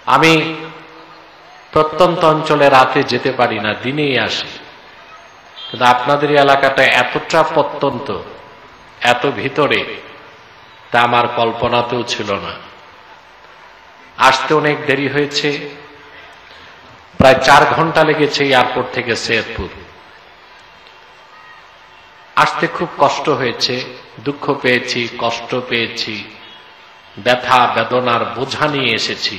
আমি প্রত্যন্ত অঞ্চলে রাতে যেতে পারি না, দিনেই আসি, কিন্তু আপনাদের এলাকাটা এতটা প্রত্যন্ত, এত ভিতরে, তা আমার কল্পনাতেও ছিল না। আসতে অনেক দেরি হয়েছে, প্রায় 4 ঘন্টা লেগেছে এয়ারপোর্ট থেকে সৈয়দপুর আসতে। খুব কষ্ট হয়েছে, দুঃখ পেয়েছি, কষ্ট পেয়েছি, ব্যথা বেদনার বোঝা নিয়ে এসেছি,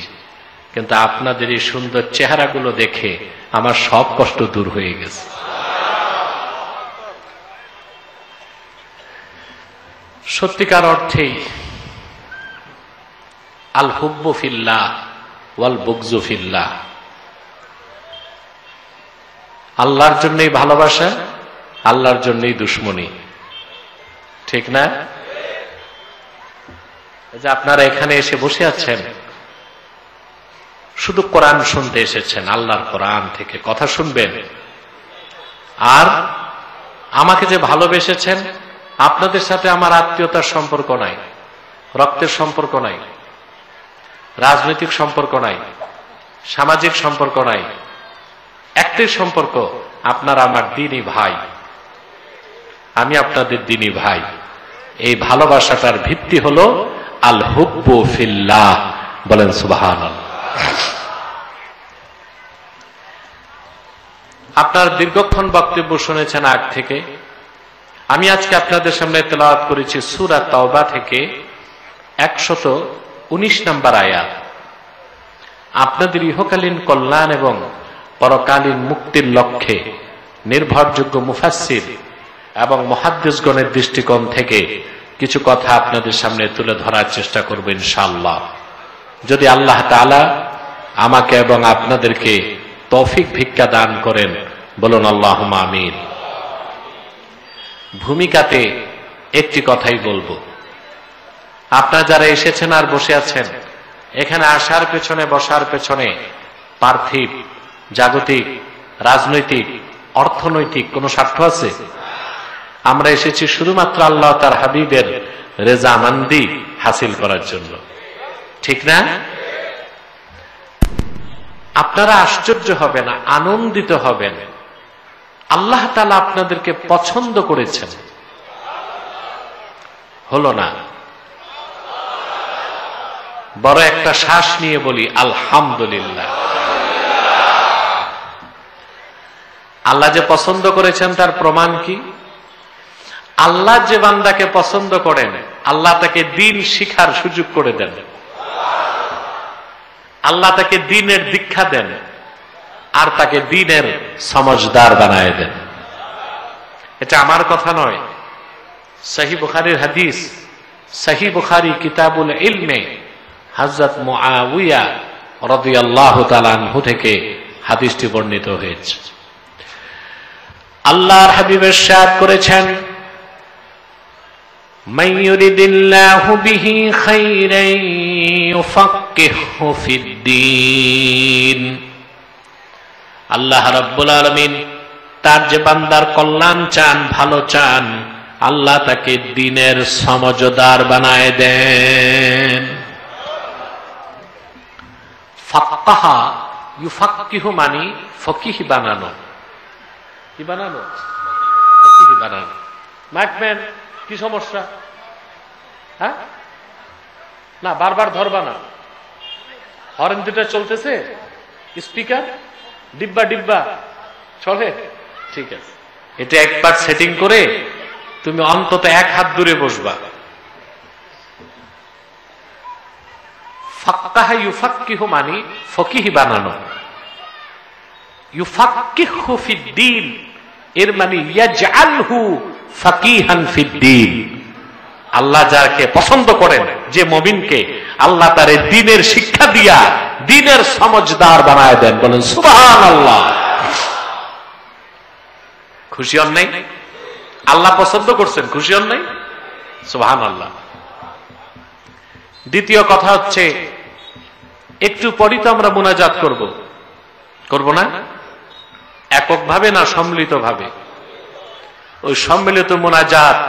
কিন্তু আপনাদের এই সুন্দর চেহারাগুলো দেখে আমার সব কষ্ট দূর হয়ে গেছে। সত্যিকার অর্থেই আল হুব্বু ফিল্লাহ ওয়াল বুগযু ফিল্লাহ, আল্লাহর জন্যই ভালোবাসা, আল্লাহর জন্যই দুশ্মনী, ঠিক না? যে আপনারা এখানে এসে বসে আছেন, শুধু কোরআন শুনতে এসেছেন, আল্লাহর কোরআন থেকে কথা শুনবেন। আর আমাকে যে ভালোবেসেছেন, আপনাদের সাথে আমার আত্মীয়তার সম্পর্ক নাই, রক্তের সম্পর্ক নাই, রাজনৈতিক সম্পর্ক নাই, সামাজিক সম্পর্ক নাই, একটাই সম্পর্ক, আপনারা আমার দ্বীনি ভাই, আমি আপনাদের দ্বীনি ভাই। এই ভালোবাসাটার ভিত্তি হলো আল হুব্বু ফিল্লাহ, বলেন সুবহানাল্লাহ। আপনার দীর্ঘক্ষণ বক্তব্য শুনেছেন আগ থেকে। আমি আজকে আপনাদের সামনে তেলাওয়াত করেছি সূরা তাওবা থেকে 119 নম্বর আয়াত। আপনাদের ইহকালীন কল্যাণ এবং পরকালীন মুক্তির লক্ষ্যে নির্ভরযোগ্য মুফাসসির এবং মুহাদ্দিসগণের দৃষ্টিকোণ থেকে কিছু কথা আপনাদের সামনে তুলে ধরার চেষ্টা করব ইনশাআল্লাহ, যদি আল্লাহ তাআলা আমাকে এবং আপনাদেরকে তৌফিক ভিক্ষা দান করেন। বলুন আল্লাহুম্মা আমিন। ভূমিকাতে একটি কথাই বলবো, আপনারা যারা এসেছেন আর বসে আছেন, এখানে আসার পেছনে বসার পেছনে পার্থিব, জাগতিক, রাজনৈতিক, অর্থনৈতিক কোন স্বার্থ আছে? আমরা এসেছি শুধুমাত্র আল্লাহ তার হাবিবের রেজামান্দি হাসিল করার জন্য, ঠিক না? আপনারা আশ্চর্য হবেন, আনন্দিত হবেন, আল্লাহ তাআলা আপনাদেরকে পছন্দ করেছেন। হলো না? বড় একটা শ্বাস নিয়ে বলি আলহামদুলিল্লাহ। আল্লাহ যে পছন্দ করেছেন তার প্রমাণ কি? আল্লাহ যে বান্দাকে পছন্দ করেন, আল্লাহ তাকে দ্বীন শিখার সুযোগ করে দেন, আল্লাহ তাকে দ্বীনের দীক্ষা দেন, আর তাকে দ্বীনের সমঝদার বানায় দেন। এটা আমার কথা নয়, সহিহ বুখারীর হাদিস, সহিহ বুখারী কিতাবুল ইলমে হযরত মুআবিয়া রাদিয়াল্লাহু তাআলা আনহু থেকে হাদিসটি বর্ণিত হয়েছে। আল্লাহর হাবিব ইরশাদ করেছেন, মান ইউরিদিল্লাহু বিহি খাইরান ইউফাক্কিহু ফিদ্দীন। আল্লাহ রাব্বুল আলামিন তার যে বান্দার কল্যাণ চান, ভালো চান, আল্লাহ তাকে দ্বীনের সমঝদার বানায় দেন। ফাক্কাহা ইউফাক্কিহু মানে ফকিহ বানানো। কি বানানো? ফকিহ বানানো। মাইকম্যান, কি সমস্যা? হ্যাঁ, না বারবার ধরবা না, হর্ন দুটা চলতেছে, স্পিকার ডিব্বা ডিব্বা চলে, ঠিক আছে। এটা একবার সেটিং করে তুমি অন্তত 1 হাত দূরে বসবা। ফাক্কাহা ইউফাক্কিহু মানে ফকিহ বানানো। ইউফাক্কিহু ফিদ্দীন এর মানে ইয়াজআলহু ফাকিহান ফিদ্দীন। আল্লাহ যাকে পছন্দ করেন, যে মুমিনকে, আল্লাহ তার দ্বীনের শিক্ষা দিয়া দ্বীনের সমঝদার বানায় দেন। বলেন সুবহানাল্লাহ। খুশি হন নাই? আল্লাহ পছন্দ করছেন, খুশি হন নাই? সুবহানাল্লাহ। দ্বিতীয় কথা হচ্ছে, একটু পরই তো আমরা মুনাজাত করব না? এককভাবে না সম্মিলিতভাবে? ওই সম্মিলিত মুনাজাত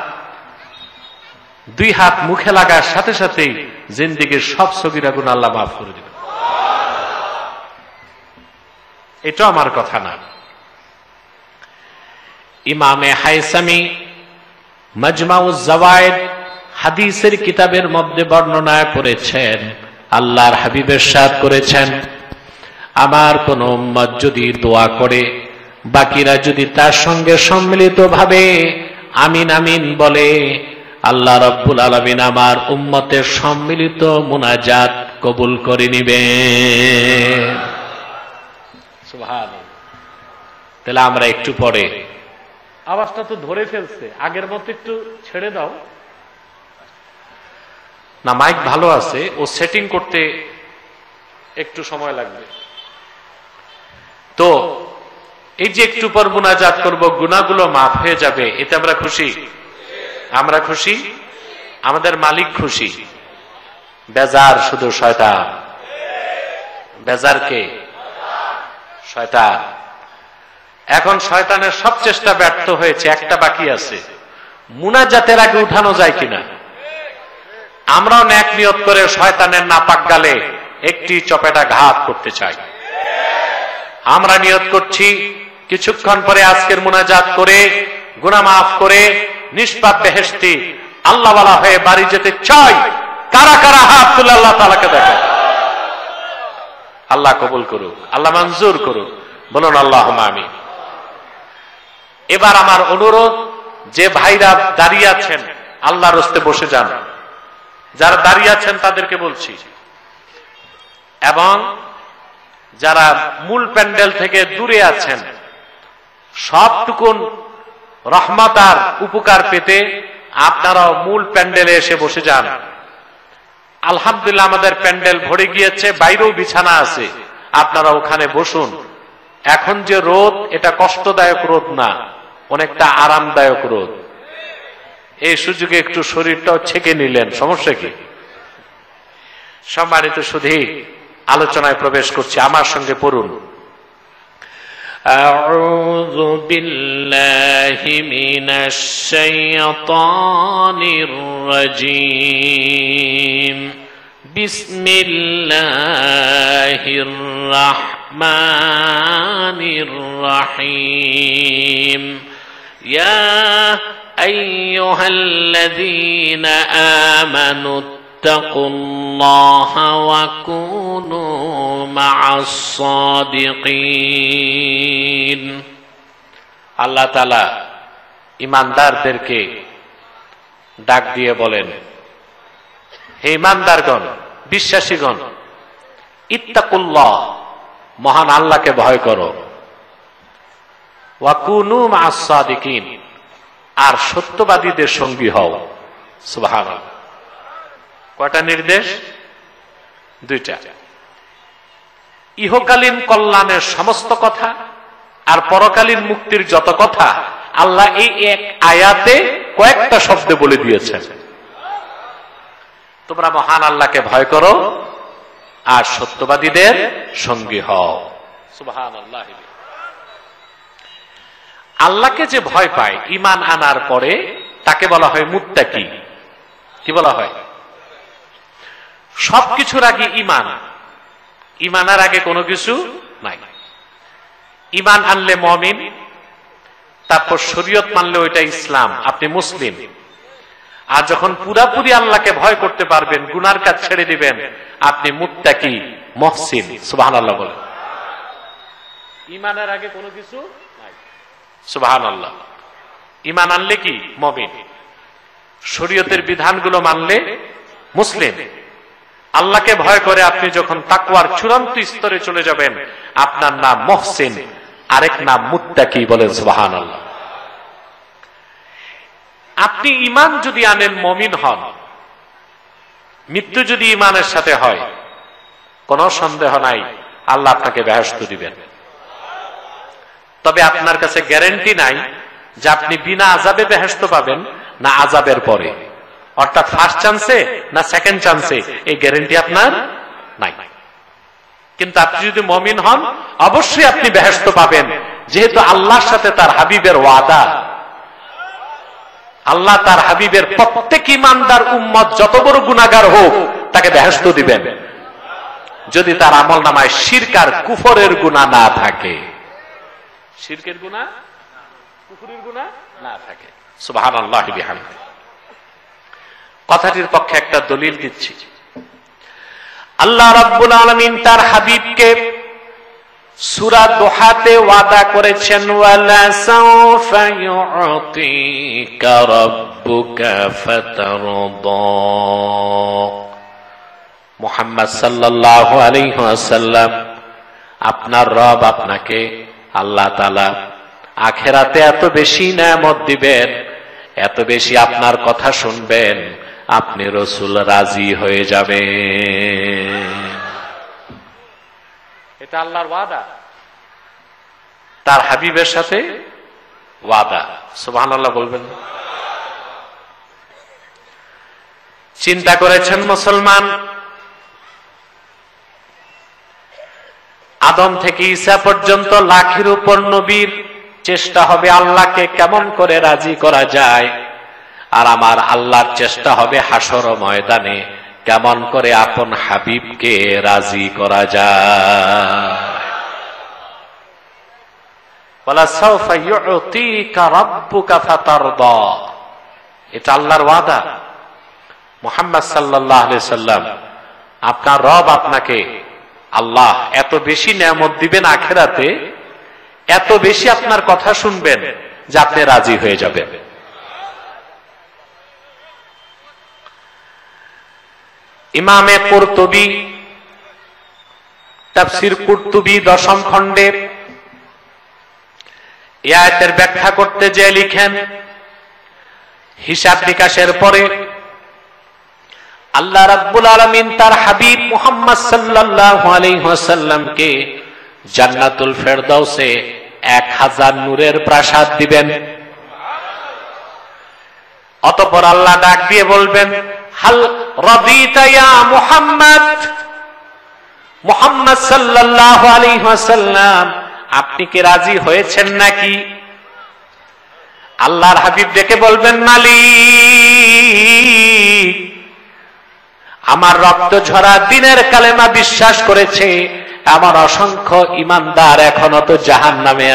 2 হাত মুখে লাগার সাথে সাথেই জিন্দেগীর সব সগীরা গুনাহ আল্লাহ মাফ করে দিবেন। এটা আমার কথা না। ইমামে হাইসামি মাজমাউজ জাওয়ায়েদ হাদিসের কিতাবের মধ্যে বর্ণনা করেছেন, আল্লাহর হাবিব ইরশাদ করেছেন, আমার কোন উম্মত যদি দোয়া করে, বাকিরা যদি তার সঙ্গে সম্মিলিতভাবে আমিন আমিন বলে, আল্লাহ রাব্বুল আলামিন আমার উম্মতের সম্মিলিত মুনাজাত কবুল করে নিবেন। সুবহানাল্লাহ। তাহলে আমরা একটু পরে, আওয়াজটা তো ধরে ফেলছে, আগের মতো একটু ছেড়ে দাও না, মাইক ভালো আছে, ও সেটিং করতে একটু সময় লাগবে। তো এই যে একটু পর মুনাজাত করব, গুনাহগুলো মাফ হয়ে যাবে, এতে আমরা খুশি? আমরা খুশি, আমাদের মালিক খুশি। বেজার শুধু শয়তান। বেজার কে? শয়তান। এখন শয়তানের সব চেষ্টা ব্যর্থ হয়েছে, একটা বাকি আছে, মুনাজাতের আগে উঠানো যায় কিনা। আমরাও নেক নিয়ত করে শয়তানের নাপাক গালে একটি চপেটা ঘাত করতে চাই। আমরা নিয়ত করছি কিছুক্ষণ পরে আজকের মুনাজাত করে গুনাহ মাফ করে নিষ্পাপ বেহেশতি আল্লাহওয়ালা হয়ে বাড়ি যেতে চাই। কারা কারা হাত তুলে আল্লাহ তাআলাকে দেখেন। আল্লাহ কবুল করুক, আল্লাহ মঞ্জুর করুক, বলুন আল্লাহুম্মা আমিন। এবার আমার অনুরোধ, যে ভাইরা দাঁড়িয়ে আছেন আল্লাহর রাস্তে বসে যান। যারা দাঁড়িয়ে আছেন তাদেরকে বলছি, এবং যারা মূল প্যান্ডেল থেকে দূরে আছেন, সবটুকুন রহমত আর উপকার পেতে আপনারাও মূল প্যান্ডেলে এসে বসে যান। আলহামদুলিল্লাহ আমাদের প্যান্ডেল ভরে গিয়েছে, বাইরেও বিছানা আছে, আপনারা ওখানে বসুন। এখন যে রোদ, এটা কষ্টদায়ক রোদ না, অনেকটা আরামদায়ক রোদ। এই সুযোগে একটু শরীরটাও ছেঁকে নিলেন, সমস্যা কি? সম্মানিত শুধু আলোচনায় প্রবেশ করছি, আমার সঙ্গে পড়ুন। আউযু বিল্লাহি মিনাশ শাইতানির রাজীম। বিসমিল্লাহির রাহমানির রাহিম। ইয়া আইয়ুহাল্লাযীনা আমানু ইত্তাকুল্লাহা ওয়া কুনু মা'আস সাদিকিন। আল্লাহ তাআলা ঈমানদারদেরকে ডাক দিয়ে বলেন, হে ঈমানদারগণ, বিশ্বাসীগণ, ইত্তাকুল্লাহ, মহান আল্লাহকে ভয় করো, ওয়া কুনু মা'আস সাদিকিন, আর সত্যবাদীদের সঙ্গী হও। সুবহানাল্লাহ। কয়টা নির্দেশ? দুইটা। ইহকালীন কল্যাণের সমস্ত কথা আর পরকালীন মুক্তির যত কথা আল্লাহ এই এক আয়াতে কয়েকটা শব্দে বলে দিয়েছেন। তোমরা মহান আল্লাহকে ভয় করো আর সত্যবাদীদের সঙ্গী হও। সুবহানাল্লাহ। আল্লাহকে যে ভয় পায় ঈমান আনার পরে, তাকে বলা হয় মুত্তাকি। কি বলা হয়? সবকিছুর আগে ঈমান, ঈমানের আগে কোনো কিছু নাই। ঈমান আনলে মুমিন, তারপর শরীয়ত মানলে ওইটা ইসলাম, আপনি মুসলিম। আর যখন পুরাপুরি আল্লাহকে ভয় করতে পারবেন, গুনার কাজ ছেড়ে দিবেন, আপনি মুত্তাকি, মুহসিন। সুবহানাল্লাহ বলেন। ঈমানের আগে কোনো কিছু নাই। সুবহানাল্লাহ। ঈমান আনলে কি? মুমিন। শরীয়তের বিধানগুলো মানলে মুসলিম। আল্লাহকে ভয় করে আপনি যখন তাকওয়ার চূড়ান্ত স্তরে চলে যাবেন, আপনার নাম মুহসিন, আরেক নাম মুত্তাকি। বলেন সুবহানাল্লাহ। আপনি ঈমান যদি আনেন, মুমিন হন, মৃত্যু যদি ঈমানের সাথে হয়, কোনো সন্দেহ নাই আল্লাহ আপনাকে বেহেশত দিবেন। তবে আপনার কাছে গ্যারান্টি নাই যে আপনি বিনা আযাবে বেহেশত পাবেন না আযাবের পরে, অর্থাৎ ফার্স্ট চান্সে না সেকেন্ড চান্সে, এই গ্যারান্টি আপনার নাই। কিন্তু আপনি যদি মুমিন হন, অবশ্যই আপনি বেহেশত পাবেন, যেহেতু আল্লাহর সাথে তার হাবিবের ওয়াদা। আল্লাহ তার হাবিবের প্রত্যেক ঈমানদার উম্মত যত বড় গুনাহগার হোক, তাকে বেহেশত দিবেন। যদি তার আমল নামায় শিরক আর কুফরের গুনাহ না থাকে, শিরকের গুনাহ কুফরের গুনাহ না থাকে। সুবহানাল্লাহি বিহামদিহি। কথাটির পক্ষে একটা দলিল দিচ্ছি। আল্লাহ রাব্বুল আলামিন তার হাবিবকে সূরা দোহাতে ওয়াদা করেছেন, ওয়ালা সাওফা ইউতিকা রাব্বুকা ফাতারদা। মুহাম্মদ সাল্লাল্লাহু আলাইহি ওয়াসাল্লাম, আপনার রব আপনাকে, আল্লাহ তাআলা আখিরাতে এত বেশি নেয়ামত দিবেন, এত বেশি আপনার কথা শুনবেন, আপনি রাসূল রাজি হয়ে যাবেন। এটা আল্লাহর ওয়াদা, তার হাবিবের সাথে ওয়াদা। সুবহানাল্লাহ বলবেন। চিন্তা করেছেন মুসলমান, আদম থেকে ঈসা পর্যন্ত লাখের উপর নবীর চেষ্টা হবে আল্লাহকে কেমন করে রাজি করা যায়, আর আমার আল্লাহর চেষ্টা হবে হাসর ময়দানে কেমন করে আপন হাবিবকে রাজি করা যায়। ওয়ালা সাওফা ইউতিকা রাব্বুকা ফাতারদা, এটা আল্লাহর ওয়াদা। মুহাম্মদ সাল্লাল্লাহু আলাইহি সাল্লাম, আপনার রব আপনাকে, আল্লাহ এত বেশি নেয়ামত দিবেন আখিরাতে, এত বেশি আপনার কথা শুনবেন যে আপনি রাজি হয়ে যাবেন। ইমামে কুরতুবী তাফসীর কুরতুবী 10ম খণ্ডে এই আয়াতের ব্যাখ্যা করতে যে লিখেন, হিসাব নিকাশের পরে আল্লাহ রাব্বুল আলামিন তার হাবিব মুহাম্মদ সাল্লাল্লাহু আলাইহি ওয়াসাল্লামকে জান্নাতুল ফেরদাউসে 1000 নূরের প্রাসাদ দিবেন। অতঃপর আল্লাহ ডাক দিয়ে বলবেন, হাল রাদিতা ইয়া মুহাম্মদ, মুহাম্মদ সাল্লাল্লাহু আলাইহি ওয়াসাল্লাম আপনি কি রাজি হয়েছেন নাকি? আল্লাহর হাবিব ডেকে বলবেন, মালিক, আমার রক্ত ঝরা দিনের কালেমা বিশ্বাস করেছে আমার অসংখ্য ঈমানদার এখনো তো জাহান্নামে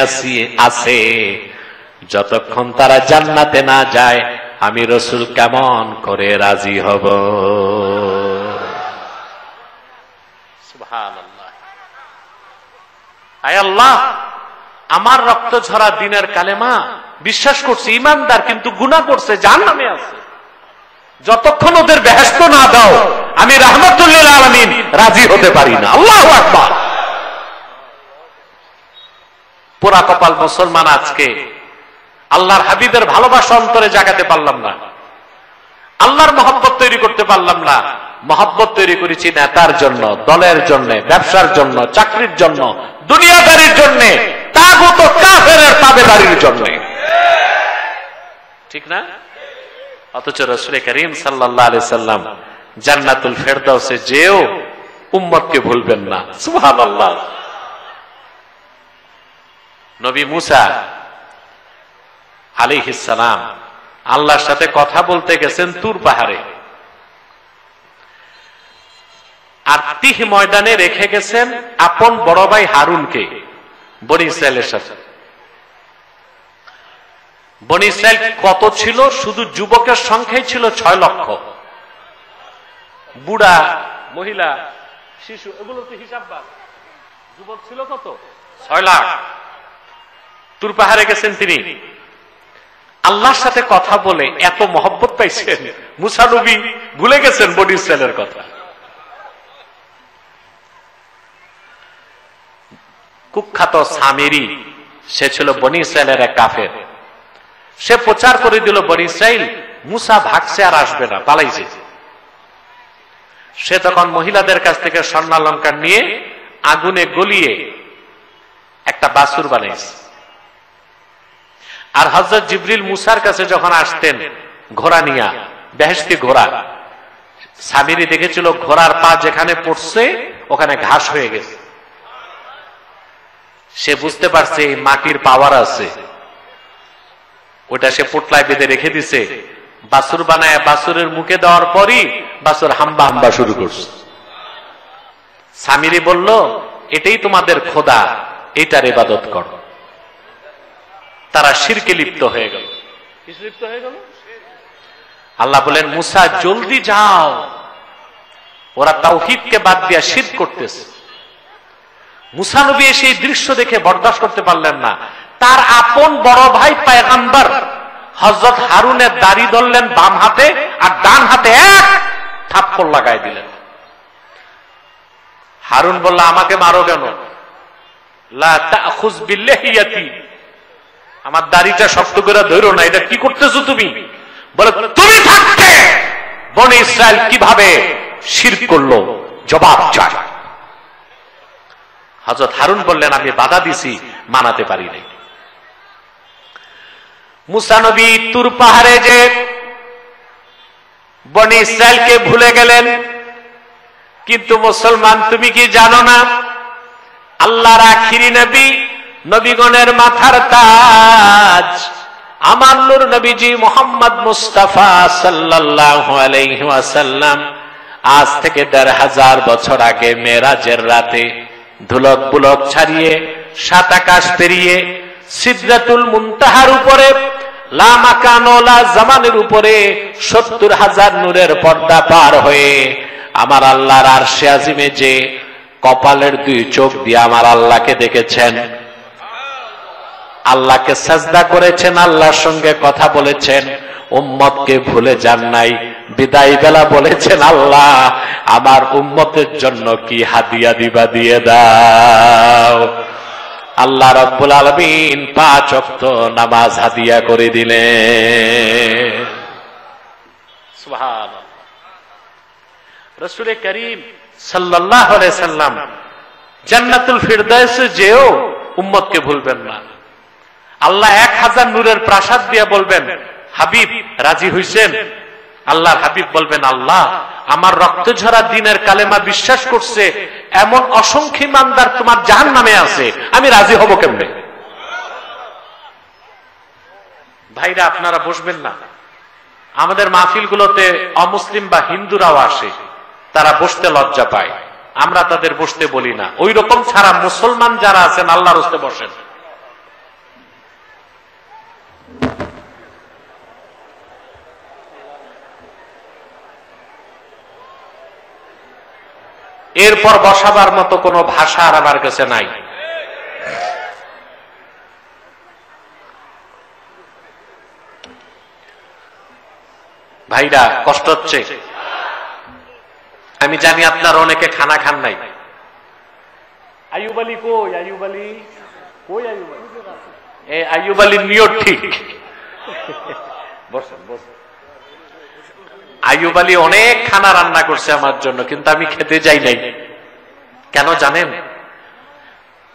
আছে, যতক্ষণ তারা জান্নাতে না যায় আমি রাসূল কেমন করে রাজি হব। সুবহানাল্লাহ। আয় আল্লাহ, আমার রক্ত ঝরা দিনের কালেমা বিশ্বাস করছে, ঈমানদার, কিন্তু গুনাহ করছে, জাহান্নামে আছে, যতক্ষণ ওদের বেহেশত না দাও আমি রাহমাতুল লিল আলামিন রাজি হতে পারি না। আল্লাহু আকবার। পুরা কপাল মুসলমান, আজকে আল্লাহর হাবিবের ভালোবাসা অন্তরে জাগাতে পারলাম না, আল্লাহর মহব্বত তৈরি করতে পারলাম না। মহব্বত তৈরি করেছি নেতার জন্য, দলের জন্য, ব্যবসার জন্য, চাকরির জন্য, দুনিয়াদারির জন্য, তাগুত কাফেরের তাবেদারির জন্য, ঠিক না? অথচ রাসূল করিম সাল্লাল্লাহু আলাইহি সাল্লাম জান্নাতুল ফেরদাউসে যেও উম্মতকে ভুলবেন না। সুবহানাল্লাহ। নবী মুসা আলাইহিস সালাম আল্লাহর সাথে কথা বলতে গেছেন তুর পাহাড়ে, আর তিহ ময়দানে রেখে গেছেন আপন বড় ভাই হারুনকে বনি ইসরাইলের সাথে। বনি ইসরাইল কত ছিল? শুধু যুবকের সংখ্যাই ছিল 6 লক্ষ, বুড়া, মহিলা, শিশু, এগুলো তো হিসাব বাদ। যুবক ছিল কত? 6 লাখ। তুর পাহাড়ে গেছেন তিনি, আল্লাহর সাথে কথা বলে এত মহব্বত পাইছেন, মুসা নবী ভুলে গেছেন বনি ইসরাইলের কথা। কুখ্যাত সামিরি, সে ছিল বনি ইসরাইলের এক কাফের। সে প্রচার করে দিল বনি ইসরাইল মুসা ভাগছে আর আসবে না, পালাইছে। সে তখন মহিলাদের কাছ থেকে স্বর্ণালঙ্কার নিয়ে আগুনে গলিয়ে একটা বাছুর বানাইছে। আর হযরত জিবরিল মুসার কাছে যখন আসতেন ঘোড়া নিয়া, বেহেশতি ঘোড়া, সামিরি দেখেছিল ঘোড়ার পা যেখানে পড়ছে ওখানে ঘাস হয়ে গেছে। সে বুঝতে পারছে এই মাটির পাওয়ার আছে, ওটা সে পোটলায় বেঁধে রেখে দিছে। বাছুর বানায় বাছুরের মুখে দেওয়ার পরই বাছুর হাম্বা হাম্বা শুরু করছে। সামিরি বলল, এটাই তোমাদের খোদা, এটার ইবাদত করো। তারা শিরকে লিপ্ত হয়ে গেল। আল্লাহ বলেন, মুসা জলদি যাও, ওরা তাওহীদকে বাদ দিয়া শিরক করতেছে। মুসা নবী সেই দৃশ্য দেখে বরদাস্ত করতে পারলেন না। তার আপন বড় ভাই পয়গম্বর হযরত হারুনের দাড়ি ধরলেন বাম হাতে, আর ডান হাতে এক থাপ্পড় লাগাই দিলেন। হারুন বলল, আমাকে মারো কেন? লা তাখুজ বিল্লাহিয়াতি, আমার দাড়িটা শক্ত করে ধরো না, এটা কি করতেছো তুমি? বলে, তুমি থাকতে বনি ইসরাইল কিভাবে শিরক করলো, জবাব চাই। হযরত হারুন বললেন, আমি বাধা দিছি, মানাতে পারি নাই। মুসা নবী তুর পাহাড়ে যে বনি ইসরাইলকে ভুলে গেলেন। কিন্তু মুসলমান, তুমি কি জানো না, আল্লাহর আখিরি নবী, নবীগণের মাথার তাজ, আমার নূর নবীজি মুহাম্মদ মুস্তাফা সাল্লাল্লাহু আলাইহি ওয়াসাল্লাম আজ থেকে ১৫০০ বছর আগে মেরাজের রাতে ধুলক বুলক ছাড়িয়ে, সাত আকাশ পেরিয়ে, সিদরাতুল মুনতাহার উপরে, লা মাকান ওয়ালা জামানের উপরে ৭০,০০০ নূরের পর্দা পার হয়ে আমার আল্লাহর আরশে আজিমে যে কপালের ২ চোখ দিয়ে আমার আল্লাহকে দেখেছেন, আল্লাহকে সাজদা করেছেন, আল্লাহর সঙ্গে কথা বলেছেন, উম্মতকে ভুলে যান নাই। বিদায় বেলা বলেছেন, আল্লাহ আমার উম্মতের জন্য কি হাদিয়া দিবা দিয়ে দাও। আল্লাহ রাব্বুল আলামিন ৫ ওয়াক্ত নামাজ হাদিয়া করে দিলেন। সুবহানাল্লাহ। রাসূল করিম সাল্লাল্লাহু আলাইহি সাল্লাম জান্নাতুল ফিরদাউসে যেও উম্মতকে ভুলবেন না। আল্লাহ ১০০০ নূরের প্রাসাদ দিয়ে বলবেন, হাবিব রাজি হইছেন? আল্লাহর হাবিব বলবেন, আল্লাহ আমার রক্ত ঝরা দ্বীনের কালেমা বিশ্বাস করছে এমন অসংখ্য ইমানদার তোমার জাহান্নামে আছে, আমি রাজি হব কেমনে? ভাইরা, আপনারা বসবেন না। আমাদের মাহফিলগুলোতে অমুসলিম বা হিন্দুরাও আসে, তারা বসতে লজ্জা পায়, আমরা তাদের বসতে বলি না। ওই রকম ছাড়া মুসলমান যারা আছেন আল্লাহর হস্তে বসেন। এরপর বসাবার মতো কোনো ভাষা আর আমার কাছে নাই। ভাইরা, কষ্ট হচ্ছে? আমি জানি আপনারা অনেকে খানা খান নাই। আইয়ুব আলী কই? আইয়ুব আলী কই? আইয়ুব আলী, এই আইয়ুব আলীর নিয়ত ঠিক। বসেন বসেন। আইয়ুব আলী অনেক খানা রান্না করছে আমার জন্য, কিন্তু আমি খেতে যাই নাই। কেন জানেন?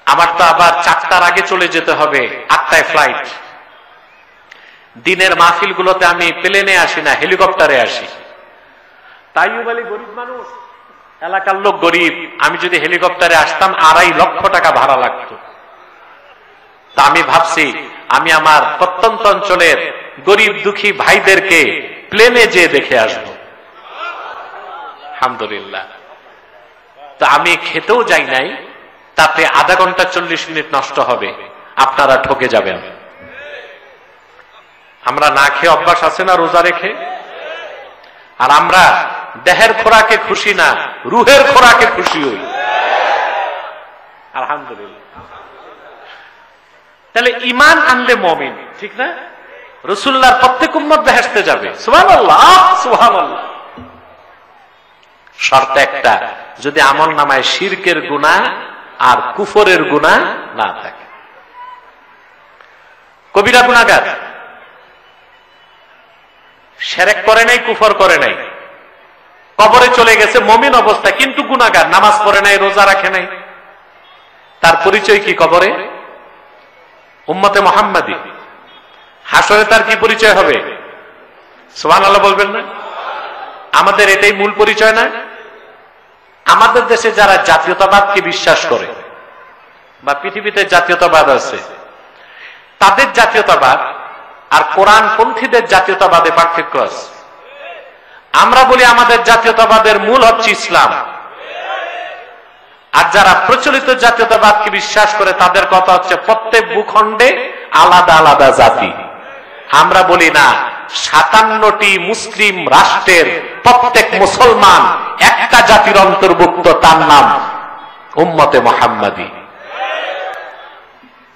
আমার তো আবার ৪টার আগে চলে যেতে হবে, ৮টায় ফ্লাইট। দিনের মাহফিলগুলোতে আমি প্লেনে আসি না, হেলিকপ্টারে আসি। আইয়ুব আলী গরিব মানুষ, এলাকার লোক গরিব। আমি যদি হেলিকপ্টারে আসতাম ২.৫ লক্ষ টাকা ভাড়া লাগতো। তা আমি ভাবছি আমি আমার প্রত্যন্ত অঞ্চলের গরিব দুঃখী ভাইদেরকে প্লেনে যেয়ে দেখে আসবো। আলহামদুলিল্লাহ। তো আমি খেতেও যাই নাই, তাতে আধা ঘন্টা ৪০ মিনিট নষ্ট হবে, আপনারা ঠকে যাবেন। আমরা না খেয়ে অভ্যাস আছে না রোজা রেখে, আর আমরা দেহের খোরাকে খুশি না, রুহের খোরাকে খুশি হই। আলহামদুলিল্লাহ। তাহলে ঈমান আনলে মুমিন, ঠিক না? রাসূলুল্লাহর প্রত্যেক উম্মত বেহেশতে যাবে। সুবহানাল্লাহ, সুবহানাল্লাহ। শর্ত একটা, যদি আমল নামায় শিরকের গুনাহ আর কুফরের গুনাহ না থাকে। কবিরা গুনাহগার, শিরক করে নাই, কুফর করে নাই, কবরে চলে গেছে মুমিন অবস্থা, কিন্তু গুনাহগার, নামাজ পড়ে নাই, রোজা রাখে নাই, তার পরিচয় কি কবরে? উম্মতে মুহাম্মাদী। হাসরে তার কি পরিচয় হবে? সুবহানাল্লাহ বলবেন না? আমাদের এটাই মূল পরিচয় না? আমাদের দেশে যারা জাতীয়তাবাদকে বিশ্বাস করে, বা পৃথিবীতে জাতীয়তাবাদ আছে, তাদের জাতীয়তাবাদ আর কোরআনপন্থীদের জাতীয়তাবাদে পার্থক্য আছে। আমরা বলি আমাদের জাতীয়তাবাদের মূল হচ্ছে ইসলাম, আর যারা প্রচলিত জাতীয়তাবাদকে বিশ্বাস করে তাদের কথা হচ্ছে প্রত্যেক ভূখণ্ডে আলাদা আলাদা জাতি। আমরা বলি না, 57টি মুসলিম রাষ্ট্রের প্রত্যেক মুসলমান একটা জাতির অন্তর্ভুক্ত, তার নাম উম্মতে মুহাম্মাদি।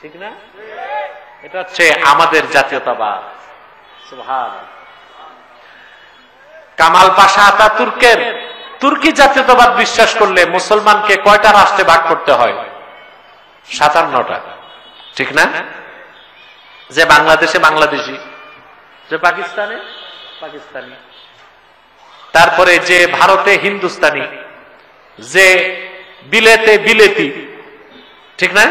ঠিক না? এটা হচ্ছে আমাদের জাতীয়তাবাদ। সুবহানাল্লাহ। কামাল পাশা আতাতুর্কের তুর্কি জাতীয়তাবাদ বিশ্বাস করলে মুসলমানকে কয়টা রাষ্ট্রে ভাগ করতে হয়? 57টা। ঠিক না? যে বাংলাদেশে বাংলাদেশি, যে পাকিস্তানে পাকিস্তানি, তারপরে যে ভারতে হিন্দুস্তানি, যে বিলেতে বিলেতি। ঠিক না?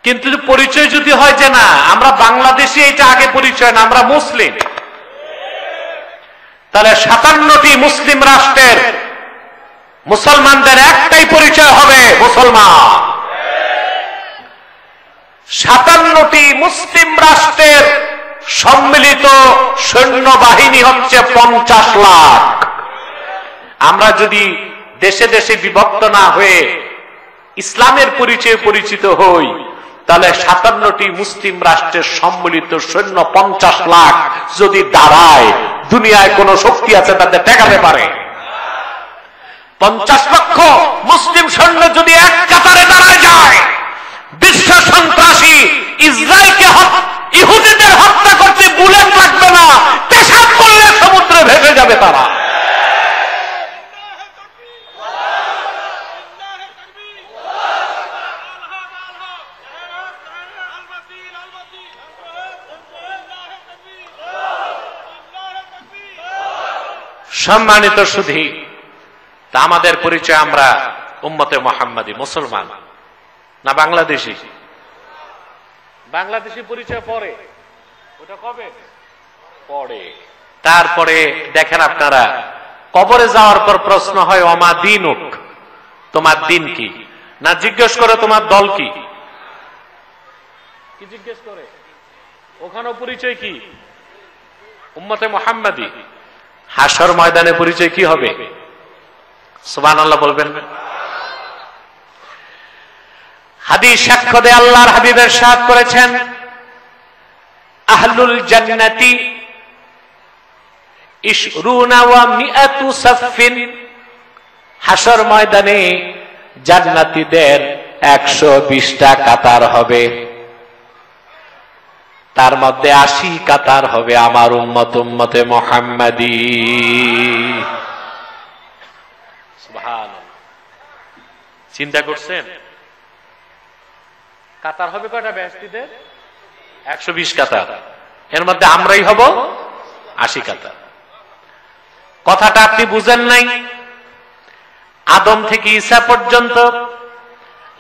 কিন্তু পরিচয় যদি হয় যে না আমরা বাংলাদেশি, এটা আগে পরিচয় না, আমরা মুসলিম, তাহলে 57টি মুসলিম রাষ্ট্রের মুসলমানদের একটাই পরিচয় হবে মুসলমান। 57টি মুসলিম রাষ্ট্রের সম্মিলিত সৈন্যবাহিনী হচ্ছে 50 লাখ। আমরা যদি দেশে দেশে বিভক্ত না হয়ে ইসলামের পরিচয়ে পরিচিত হই, তাহলে 57টি মুসলিম রাষ্ট্রের সম্মিলিত সৈন্য 50 লাখ যদি দাঁড়ায়, দুনিয়ায় কোন শক্তি আছে তাদের ঠেকাতে পারে? 50 লক্ষ মুসলিম সৈন্য যদি এক কাতারে দাঁড়ায় যায়, বিশ্ব সন্ত্রাসী ইসরায়েলকে ইহুদিদের হত্যা করতে বুলেট লাগবে না, পেশাব করলে সমুদ্রে ভেসে যাবে তারা। সম্মানিত সুধী, তা আমাদের পরিচয় আমরা উম্মতে মুহাম্মাদি, মুসলমান না বাংলাদেশি? বাংলাদেশি পরিচয় পরে, ওটা কবে পরে। তারপরে দেখেন আপনারা, কবরে যাওয়ার পর প্রশ্ন হয় ওমা দীনুক, তোমার দিন কি? না জিজ্ঞেস করে তোমার দল কি? কি জিজ্ঞেস করে? ওখানেও পরিচয় কি? উম্মতে মুহাম্মাদি। হাসর ময়দানে পরিচয় কি হবে? সুবহানাল্লাহ বলবেন না? হাদিস সাক্ষ্য দেয়, আল্লাহর হাবিব ইরশাদ করেছেন, আহলুল জান্নাতি ইশরুনা ওয়া মিআতু সাফিন। হাসর ময়দানে জান্নাতীদের 120টা কাতার হবে, তার মধ্যে 80 কাতার হবে আমার উম্মতে মুহাম্মাদি। সুবহানাল্লাহ। চিন্তা করছেন? কাতার হবে কয়টা বেহেশতীদের? 120 কাতার। এর মধ্যে আমরাই হব 80 কাতার। কথাটা আপনি বুঝেন নাই? আদম থেকে ঈসা পর্যন্ত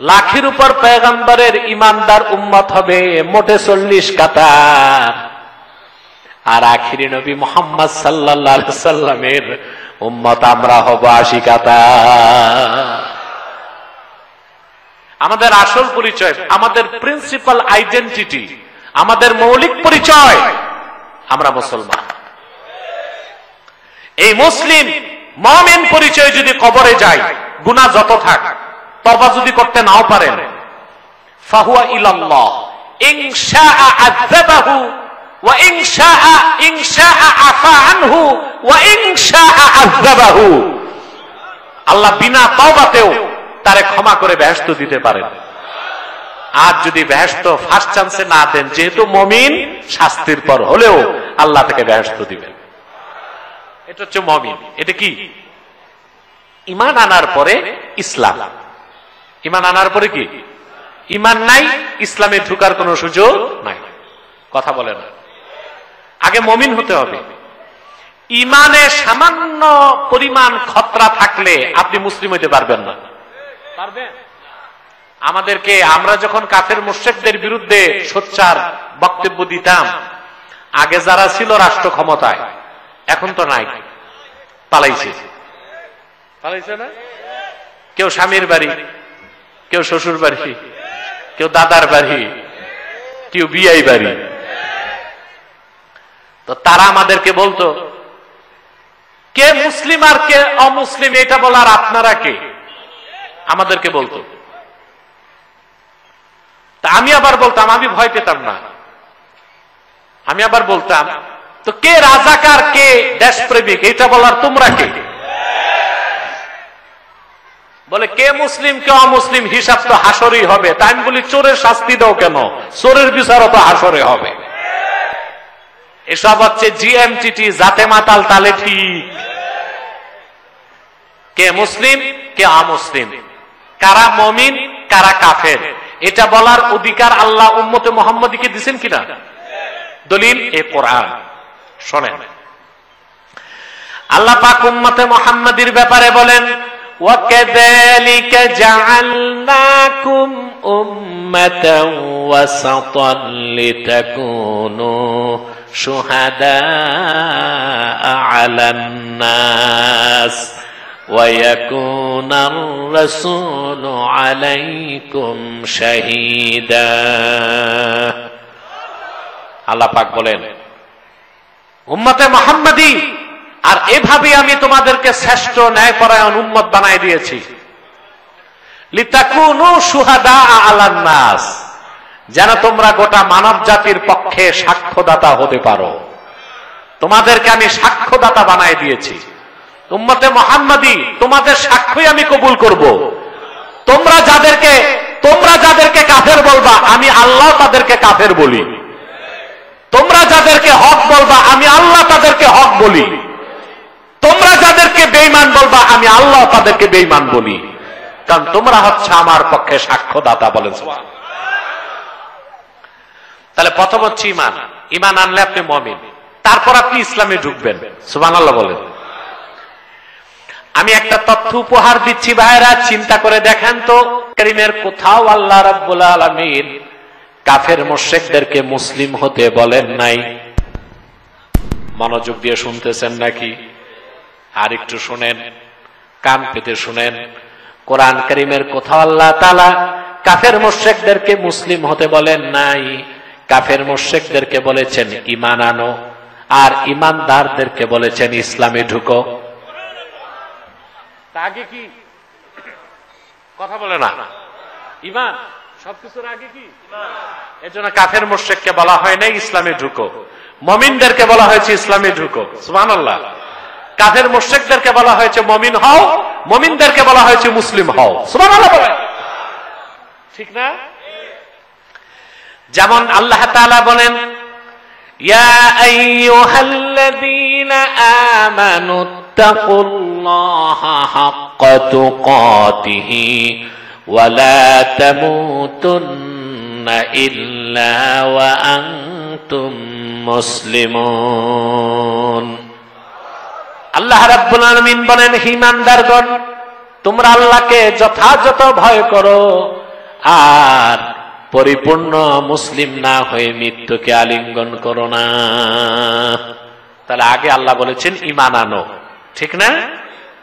লাখের উপর পয়গম্বরের ইমানদার উম্মত হবে মোটে 40 কাতার, আর আখিরি নবী মুহাম্মদ সাল্লাল্লাহু আলাইহি সাল্লামের উম্মত আমরা হব 80 কাতার। আমাদের আসল পরিচয়, আমাদের প্রিন্সিপাল আইডেন্টিটি, আমাদের মৌলিক পরিচয়, আমরা মুসলমান। এই মুসলিম মুমিন পরিচয় যদি কবরে যায়, গুনাহ যত থাক, তওবা যদি করতে নাও পারেন, ফাহুয়া ইলাল্লাহ, ইন শাআ আযাবাহু ওয়া ইন শাআ আফা আনহু ওয়া ইন শাআ আযাবাহু। আল্লাহ বিনা তওবাতেও তারে ক্ষমা করে বেহেশত দিতে পারেন। আর যদি বেহেশত ফার্স্ট চান্সে না দেন, যেহেতু মুমিন, শাস্তির পর হলেও আল্লাহ তাকে বেহেশত দিবেন। এটা হচ্ছে মুমিন। এটা কি? ঈমান আনার পরে ইসলাম। ঈমান আনার পরে কি? ঈমান নাই, ইসলামে ঢোকার কোনো সুযোগ নাই। কথা বলে না? আগে মুমিন হতে হবে। ঈমানে সামান্য পরিমাণ খতরা থাকলে আপনি মুসলিম হইতে পারবেন না। পারবেন? আমাদেরকে, আমরা যখন কাফের মুশরিকদের বিরুদ্ধে সোচ্চার বক্তব্য দিতাম, আগে যারা ছিল রাষ্ট্র ক্ষমতায়, এখন তো নাই, পালাইছে। পালাইছে না? কেউ স্বামীর বাড়ি, কেউ শ্বশুর বাড়ি, কেউ দাদার বাড়ি, কেউ বিয়াই বাড়ি। তো তারা আমাদেরকে বলতো, কে মুসলিম আর কে অমুসলিম এটা বলার আপনারা কে? আমাদেরকে বলতো। তা আমি আবার বলতাম, আমি ভয় পেতাম না। আমি আবার বলতাম, তো কে রাজাকার কে দেশপ্রেমিক এটা বলার তোমরা কে? বলে কে মুসলিম কে অমুসলিম হিসাব তো হাসরেই হবে। তাই আমি বলি চোরের শাস্তি দাও কেন? চোরের বিচারও তো হাসরে হবে। এসব হচ্ছে জিএমটিটি, জাতে মাতাল তালে ঠিক। কে মুসলিম কে অমুসলিম, কারা মুমিন কারা কাফের, এটা বলার অধিকার আল্লাহ উম্মতে মুহাম্মদীকে দিবেন কিনা? দলিল এ কোরআন। শোনেন, আল্লাহ পাক উম্মতে মুহাম্মদীর ব্যাপারে বলেন, وَكَذَلِكَ جَعَلْنَاكُمْ أُمَّةً وَسَطًا لِتَكُونُوا شُهَدَاءَ عَلَى النَّاسِ وَيَكُونَ الرَّسُولُ عَلَيْكُمْ شَهِيدًا। আল্লাহ পাক বলেন, উম্মতে মুহাম্মদী, আর এভাবে আমি তোমাদেরকে শ্রেষ্ঠ ন্যায়পরায়ণ উম্মত বানাই দিয়েছি। লিতাকুনু শুহাদা আলান নাস, যেন তোমরা গোটা মানব জাতির পক্ষে সাক্ষ্যদাতা হতে পারো। তোমাদেরকে আমি সাক্ষ্যদাতা বানাই দিয়েছি। উম্মতে মুহাম্মদী, তোমাদের সাক্ষ্যই আমি কবুল করব। তোমরা যাদেরকে কাফের বলবা, আমি আল্লাহ তাদেরকে কাফের বলি। তোমরা যাদেরকে হক বলবা, আমি আল্লাহ তাদেরকে হক বলি। তোমরা যাদেরকে বেঈমান বলবা, আমি আল্লাহ তাদেরকে বেঈমান বলি। কারণ তোমরা হচ্ছে আমার পক্ষে সাক্ষ্যদাতা। বলেন সুবহানাল্লাহ। তাহলে প্রথম হচ্ছে ঈমান। ঈমান আনলে আপনি মুমিন, তারপর আপনি ইসলামে ঢুকবেন। সুবহানাল্লাহ বলেন। আমি একটা তথ্য উপহার দিচ্ছি ভাইরা, চিন্তা করে দেখেন তো, কারীমের কোথাও আল্লাহ রাব্বুল আলামিন কাফের মুশরিকদেরকে মুসলিম হতে বলেন নাই। মনোযোগ দিয়ে শুনতেছেন নাকি? আর একটু শুনেন, কান পেতে শুনেন। কোরআন কারীমের কোথাও আল্লাহ তাআলা কাফের মুশরিকদেরকে মুসলিম হতে বলেন নাই। কাফের মুশরিকদেরকে বলেছেন ঈমান আনো, আর ঈমানদারদেরকে বলেছেন ইসলামে ঢুকো। আগে কি কথা বলে না? ঈমান সবকিছুর আগে কি? এজন্য কাফের মুশরিককে বলা হয় নাই ইসলামে ঢুকো, মুমিনদেরকে বলা হয়েছে ইসলামে ঢুকো। সুবহানাল্লাহ। কাফের মুশরিকদেরকে বলা হয়েছে মুমিন হও, মুমিনদেরকে বলা হয়েছে মুসলিম হও। সুবহানাল্লাহ বলেন, ঠিক না? যেমন আল্লাহ তাআলা বলেন, ইয়া আইয়ুহাল্লাযীনা আমানু তাকুল্লাহা হাক্কা তুকাতিহি ওয়া লা তামুতুন্না ইল্লা ওয়া আনতুম মুসলিমুন। আল্লাহ রাব্বুল আলামিন বলেন, হে ঈমানদারগণ, তোমরা আল্লাহকে যথাযথ ভয় করো, আর পরিপূর্ণ মুসলিম না হয়ে মৃত্যুকে আলিঙ্গন করো না। তাহলে আগে আল্লাহ বলেছেন ঈমান আনো, ঠিক না?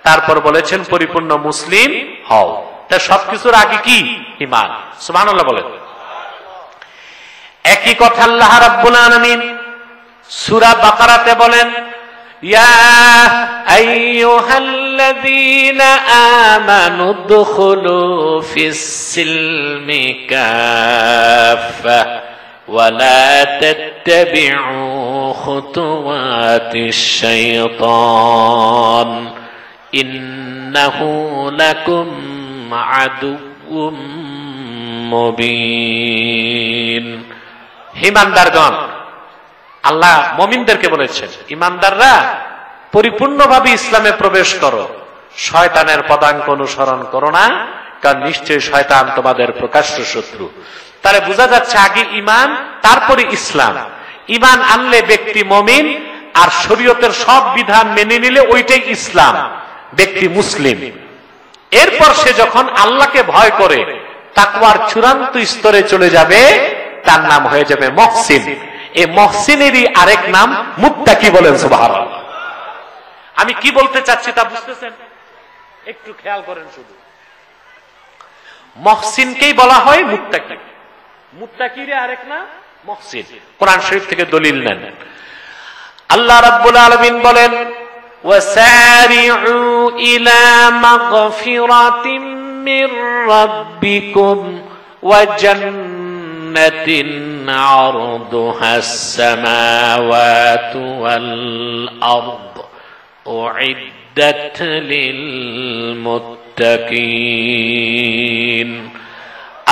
তারপর বলেছেন পরিপূর্ণ মুসলিম হও। তা সবকিছুর আগে কি? ঈমান। সুবহানাল্লাহ বলেন। একই কথা আল্লাহ রাব্বুল আলামিন সূরা বাকারাতে বলেন, ইয়া আইয়ুহাল্লাযীনা আমানু দুখুলু ফিস-সিলমি কাফা ওয়া লা তাত্তাবিউ খুতুওয়াতিশ শাইতান ইন্নাহু লাকুম আদুউম মুবিন। ঈমানদারগণ, আল্লাহ মুমিনদেরকে বলেছেন, ঈমানদাররা পরিপূর্ণভাবে ইসলামে প্রবেশ করো, শয়তানের পদাঙ্ক অনুসরণ করো না, কারণ নিশ্চয়ই শয়তান তোমাদের প্রকাশ্য শত্রু। তাহলে বোঝা যাচ্ছে আগে ঈমান, তারপরে ইসলাম। ঈমান আনলে ব্যক্তি মুমিন, আর শরীয়তের সব বিধান মেনে নিলে ওইটাই ইসলাম, ব্যক্তি মুসলিম। এরপর সে যখন আল্লাহকে ভয় করে তাকওয়ার চূড়ান্ত স্তরে চলে যাবে, তার নাম হয়ে যাবে মুহসিন। এই মুহসিনেরই আরেক নাম মুত্তাকি। বলেন সুবহানাল্লাহ। আমি কি বলতে চাচ্ছি তা বুঝতেছেন? একটু খেয়াল করেন শুধু। মুহসিনকেই বলা হয় মুত্তাকি, মুত্তাকির আরেক নাম মুহসিন। কোরআন শরীফ থেকে দলিল নেন। আল্লাহ রাব্বুল আলামিন বলেন, ওয়াসারিউ ইলা মাগফিরাতিম মির রাব্বিকুম ওয়া জান্নাতিন আরদুহাস সামাওয়াতু ওয়াল আরদ উইদ্দাত লিল মুত্তাকিন।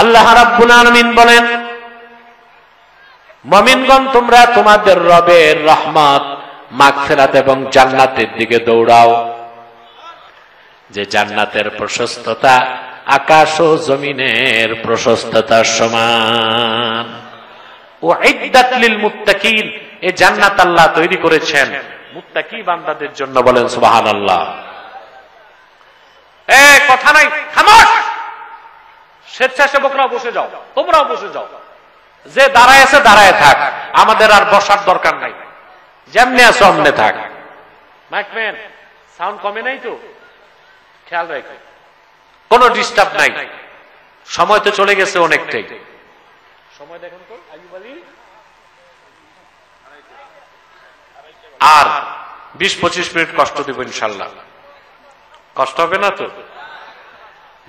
আল্লাহ রাব্বুল আলামিন বলেন, মুমিনগণ তোমরা তোমাদের রবের রহমত, মাগফিরাত এবং জান্নাতের দিকে দৌড়াও, যে জান্নাতের প্রশস্ততা আকাশ ও জমিনের প্রশস্ততার সমান। উইদ্দাত লিল মুত্তাকিন, এই জান্নাত আল্লাহ তৈরি করেছেন মুত্তাকি বান্দাদের জন্য। বলেন সুবহানাল্লাহ। কথা নাই, খামোশ। স্বেচ্ছাসেবকরাও বসে যাও, তোমরাও বসে যাও। যে দাঁড়ায় আছে দাঁড়ায় থাক, আমাদের আর বসার দরকার নাই। যেমনি আছো অমনে থাক। মাইকম্যান, সাউন্ড কমে নাই তো? খেয়াল রাখো, কোনো ডিস্টার্ব নাই। সময় তো চলে গেছে অনেকটাই। সময় দেখুন তো, আর 20-25 মিনিট কষ্ট দেব ইনশাল্লাহ। কষ্ট হবে না তো?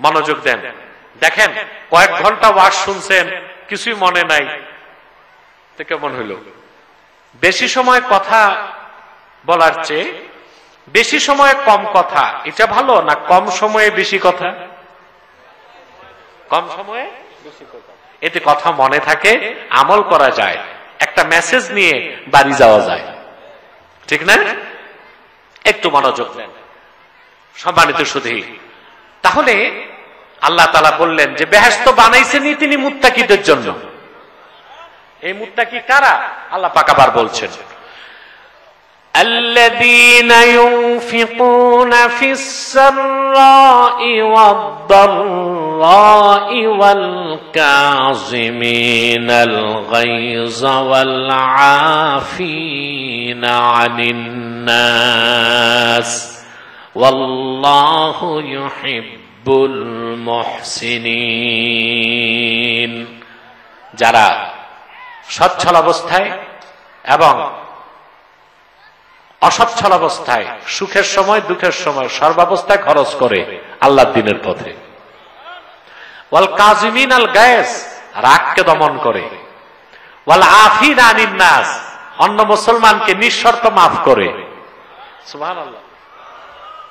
মনোযোগ দেন। দেখেন, কয়েক ঘন্টা ওয়াজ শুনছেন, কিছুই মনে নাই, তো কেমন হইল? বেশি সময় কথা বলার চেয়ে বেশি সময়ে কম কথা, এটা ভালো না কম সময়ে বেশি কথা? কম সময়ে বেশি কথা, এতে কথা মনে থাকে, আমল করা যায়, একটা মেসেজ নিয়ে বাড়ি যাওয়া যায়, ঠিক না? একটু মনোযোগ দেন সম্মানিত সুধী। তাহলে আল্লাহ তাআলা বললেন যে বেহেশত বানাইছেনই তিনি মুত্তাকিদের জন্য। এই মুত্তাকি কারা? আল্লাহ পাক আবার বলছেন, الذين ينفقون في السراء والضراء والكاظمين الغيظ والعافين عن الناس والله يحب المحسنين। যারা সচ্ছল অবস্থায় এবং অসচ্ছল অবস্থায়, সুখের সময় দুঃখের সময়, সর্বাবস্থায় খরচ করে আল্লাহর দ্বীনের পথে। ওয়াল কাযিমিন আল গায়জ, রাগকে দমন করে। ওয়াল আফিনা আনিন নাস, অন্য মুসলমানকে নিঃশর্ত মাফ করে। সুবহানাল্লাহ।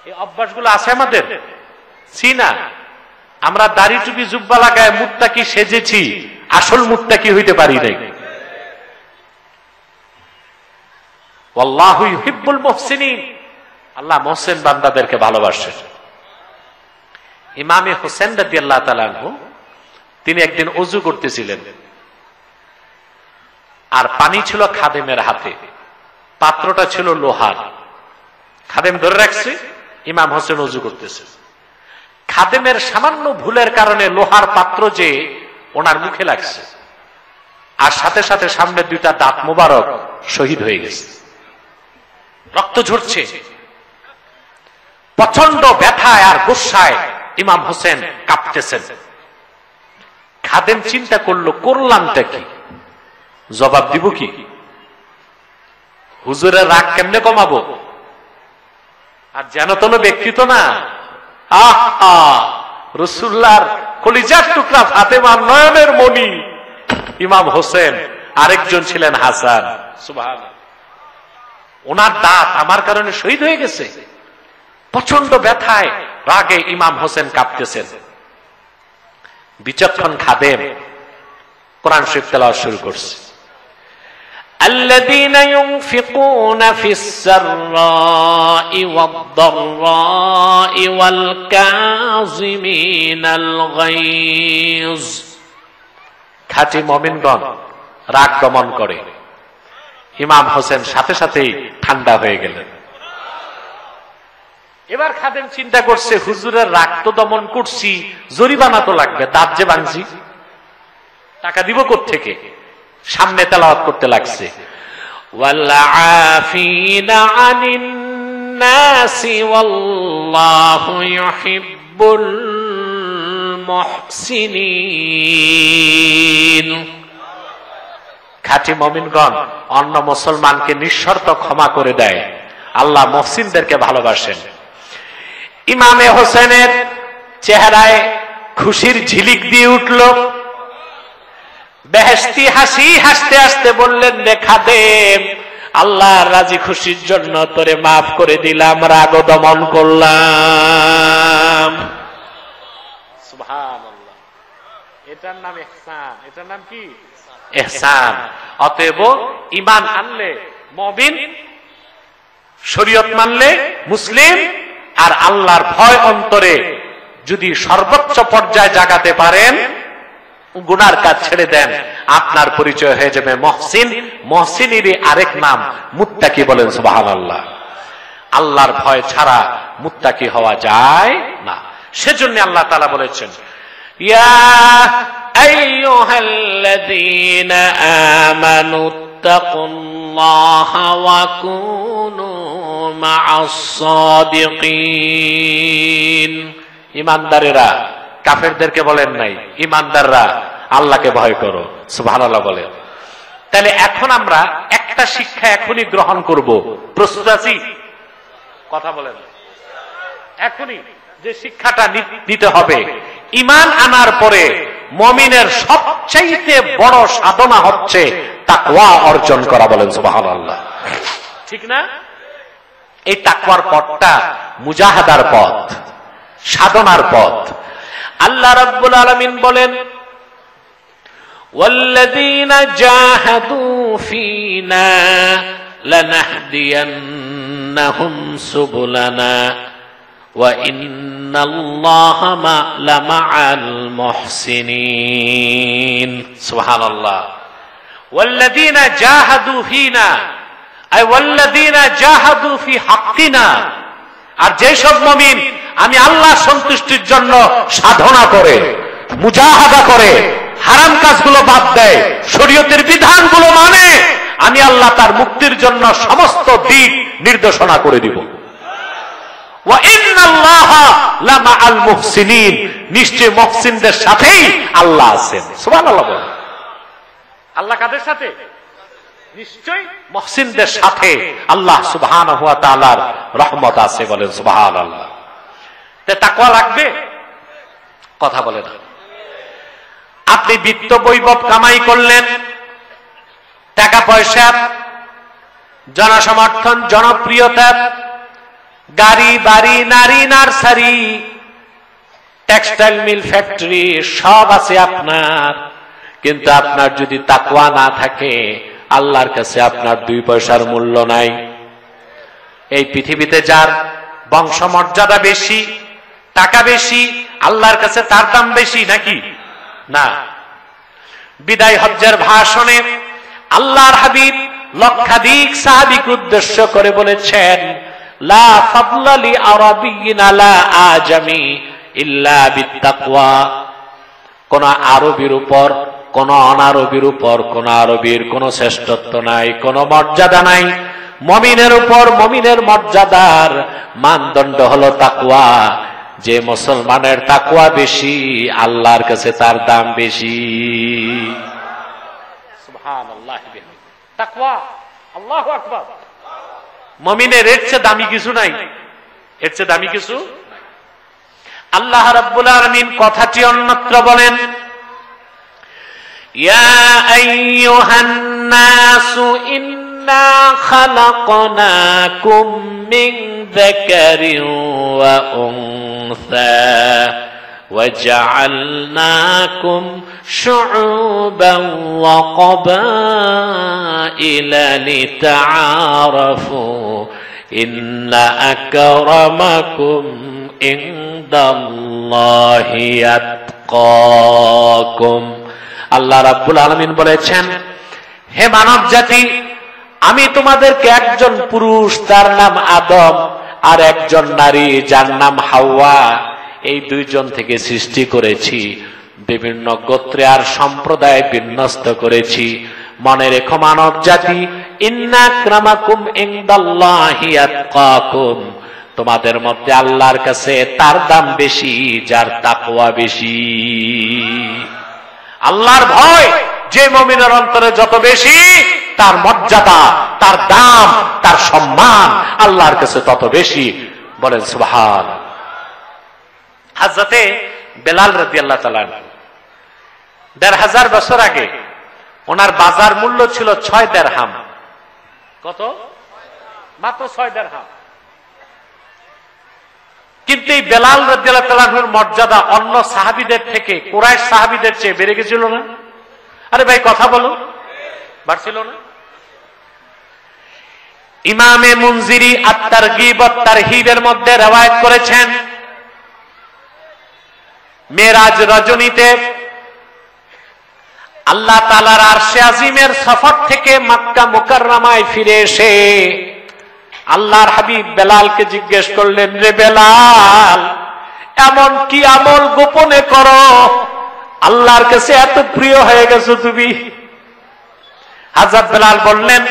এই অভ্যাসগুলো আছে আমাদের, চিনা? আমরা দাড়ি টুপি জুব্বা লাগায় মুত্তাকি সেজেছি, আসল মুত্তাকি হইতে পারি নাই। আল্লাহু ইউহিব্বুল মুহসিনিন, আল্লাহ মুহসিন বান্দাদেরকে ভালোবাসেন। ইমামে হোসেন রাদিয়াল্লাহু তাআলা আনহু, তিনি একদিন ওযু করতেছিলেন, আর পানি ছিল খাদেমের হাতে, পাত্রটা ছিল লোহার। খাদেম ধরে রাখছে, ইমাম হোসেন ওযু করতেছে। খাদেমের সামান্য ভুলের কারণে লোহার পাত্র যে ওনার মুখে লাগছে, আর সাথে সাথে সামনের দুইটা দাঁত মোবারক শহীদ হয়ে গেছে, রক্ত ঝরছে। প্রচন্ড ব্যথায় আর গুসায় ইমাম হোসেন কাঁপতেছেন। খাদেম চিন্তা করলো, করলামটা কি, জবাব দিব কি? হুজুরের রাগ কেমনে কমাবো? আর যেন তেন ব্যক্তি তো না, আহা রাসূলুল্লাহর কলিজার টুকরা ফাতেমার নয়নের মণি ইমাম হোসেন, আরেকজন ছিলেন হাসান। সুবহানাল্লাহ। ওনার দাঁত আমার কারণে শহীদ হয়ে গেছে। প্রচন্ড ব্যথায় রাগে ইমাম হোসেন কাঁপতেছেন। বিচক্ষণ খাদেম কোরআন শরীফ তেলাওয়াত শুরু করছে, الذين ينفقون في السراء والضراء والكاظمين الغيظ। খাঁটি মুমিনগণ রাগ দমন করে। ইমাম হোসেন সাথে সাথেই ঠান্ডা হয়ে গেলেন। এবার খাদেম চিন্তা করছে, হুজুরের রাগ তো দমন করছি, জরিমানা তো লাগবে, দাঁত যে ভাঙছি, টাকা দিব কোত্থেকে? সামনে তেলাওয়াত করতে লাগছে, ওয়াল আফিনা আনিন নাসি ওয়াল্লাহু ইউহিব্বুল মুহসিনিন। খাঁটি মুমিনগণ অন্য মুসলমানকে নিঃশর্ত ক্ষমা করে দেয়, আল্লাহ মুহসিনদেরকে ভালোবাসেন। ইমামে হোসেনের চেহারায় খুশির ঝিলিক দিয়ে উঠল। বেহেশতি হাসি হাসতে হাসতে বললেন, রে খাদেম, আল্লাহর রাজি খুশির জন্য তোরে মাফ করে দিলাম, রাগ দমন করলাম। সুবহানাল্লাহ। এটার নাম ইহসান। এটার নাম কি? ইহসান। অতএব ঈমান আনলে মুমিন, শরীয়ত মানলে মুসলিম, আর আল্লাহর ভয় অন্তরে যদি সর্বোচ্চ পর্যায়ে জাগাতে পারেন, গুনার কাজ ছেড়ে দেন, আপনার পরিচয় হয়ে যাবে মহসিন। মহসিনেরই আরেক নাম মুত্তাকি। বলেন সুবহানাল্লাহ। আল্লাহর ভয় ছাড়া মুত্তাকি হওয়া যায় না। সেজন্য আল্লাহ তাআলা বলেছেন, ইয়া আইয়ুহাল্লাযীনা আমানুত্তাকুল্লাহা ওয়া কুনু মা'আস সাদিকিন। ঈমানদারেরা, কাফেরদেরকে বলেন নাই, ঈমানদাররা আল্লাহকে ভয় করো। সুবহানাল্লাহ বলেন। তাহলে এখন আমরা একটা শিক্ষা এখনই গ্রহণ করব। প্রস্তুত আছি? কথা বলেন। এখনই যে শিক্ষাটা নিতে হবে, ঈমান আনার পরে মুমিনের সবচাইতে বড় সাধনা হচ্ছে তাকওয়া অর্জন করা। বলেন সুবহানাল্লাহ। ঠিক না? এই তাকওয়ার পথটা মুজাহাদার পথ, সাধনার পথ। আল্লাহ রাব্বুল আলামিন বলেন, ওয়াল্লাযীনা জাহাদু ফীনা লানাহদিয়ান্নাহুম সুবুলানা ওয়া ইন্নাল্লাহা লামাআল মুহসিনিন। সুবহানাল্লাহ। ওয়াল্লাযীনা জাহাদু ফীনা আই ওয়াল্লাযীনা জাহাদু ফি হাক্কিনা। আর যেসব মুমিন আমি আল্লাহ সন্তুষ্টির জন্য সাধনা করে, মুজাহাদা করে, হারাম কাজগুলো বাদ দেয়, শরীয়তের বিধানগুলো মানে, আমি আল্লাহ তার মুক্তির জন্য সমস্ত দিক নির্দেশনা করে দিব। ওয়া ইন্নাল্লাহা লামাআল মুহসিনিন। নিশ্চয় মুহসিনদের সাথেই আল্লাহ আছেন। সুবহানাল্লাহ বলেন। আল্লাহ কাদের সাথে? নিশ্চয় মুহসিনদের সাথে আল্লাহ সুবহানাহু ওয়া তাআলার রহমত আছে। বলেন সুবহানাল্লাহ। তে তাকওয়া লাগবে? কথা বলে না। আপনি বিত্ত বৈভব কামাই করলেন, টাকা পয়সা, জনসমর্থন, জনপ্রিয়তা, গাড়ি বাড়ি, নারী নার্সারি, টেক্সটাইল মিল, ফ্যাক্টরি সব আছে আপনার, কিন্তু আপনার যদি তাকওয়া না থাকে, আল্লাহর কাছে আপনার 2 পয়সার মূল্য নাই। এই পৃথিবীতে যার বংশমর্যাদা বেশি, টাকা বেশি, আল্লাহর কাছে তার দাম বেশি নাকি? না। বিদায় হজ্জের ভাষণে আল্লাহর হাবিব লক্ষাধিক সাহাবীকে উদ্দেশ্য করে বলেছেন, লা ফাদলা লি আরাবিয়্যিন আলা আজামি ইল্লা বিত্তাকওয়া। কোন আরবীর উপর, কোন অনারবীর উপর, কোন আরবীর কোন শ্রেষ্ঠত্ব নাই, কোন মর্যাদা নাই। মুমিনের উপর মুমিনের মর্যাদার মানদণ্ড হলো তাকওয়া। যে মুসলমানের তাকওয়া বেশি, আল্লাহর কাছে তার দাম বেশি। সুবহানাল্লাহ। তাকওয়া, আল্লাহু আকবার। মুমিনের এর চেয়ে দামি কিছু নাই, এর চেয়ে দামি কিছু। আল্লাহ রাব্বুল আলামিন কথাটি অন্যত্র বলেন, ইয়া আইয়ুহান নাসু ইন্না খালাকনাকুম মিন যাকারিন ওয়া উনসা ওয়া জাআলনাকুম শুউবান ওয়া ক্বাবাইলা লিতাআরাফু ইন্না আকরামাকুম ইনদাল্লাহি আতকাকুম। আল্লাহ রাব্বুল আলামিন বলেছেন, হে মানব জাতি, আমি তোমাদেরকে একজন পুরুষ তার নাম আদম আর একজন নারী যার নাম হাওয়া, এই 2 জন থেকে সৃষ্টি করেছি। বিভিন্ন গোত্রে আর সম্প্রদায় বিন্যস্ত করেছি। মনে রেখো মানব জাতি, ইন্না আকরামাকুম ইনদাল্লাহি আতকাকুম, তোমাদের মধ্যে আল্লাহর কাছে তার দাম বেশি যার তাকওয়া বেশি। আল্লাহর ভয় যে মুমিনের অন্তরে যত বেশি, তার মর্যাদা, তার দাম, তার সম্মান আল্লাহর কাছে তত বেশি। বলেন সুবহান। হযরতে বেলাল রাদিয়াল্লাহু তাআলা, ১৫০০ বছর আগে ওনার বাজার মূল্য ছিল ৬ দিরহাম। কত? মাত্র ৬ দিরহাম। কিন্তু এই বেলাল রাদিয়াল্লাহু তাআলার মর্যাদা অন্য সাহাবীদের থেকে, কুরাইশ সাহাবীদের চেয়ে বেড়ে গেছিল না? আরে ভাই কথা বলো, বাড়ছিল না? ইমামে মুনজিরি আত-তারগীব ওয়াত তারহিবের মধ্যে রওয়ায়াত করেছেন, মেরাজ রজনীতে আল্লাহ তাআলার আরশে আজিমের সফর থেকে মক্কা মুকাররমায় ফিরে এসে আল্লাহর হাবিব বেলালকে জিজ্ঞেস করলেন, রে বেলাল, এমন কি আমল গোপনে করো আল্লাহর কাছে এত প্রিয় হয়ে গেছো তুমি? হযরত বেলাল বললেন,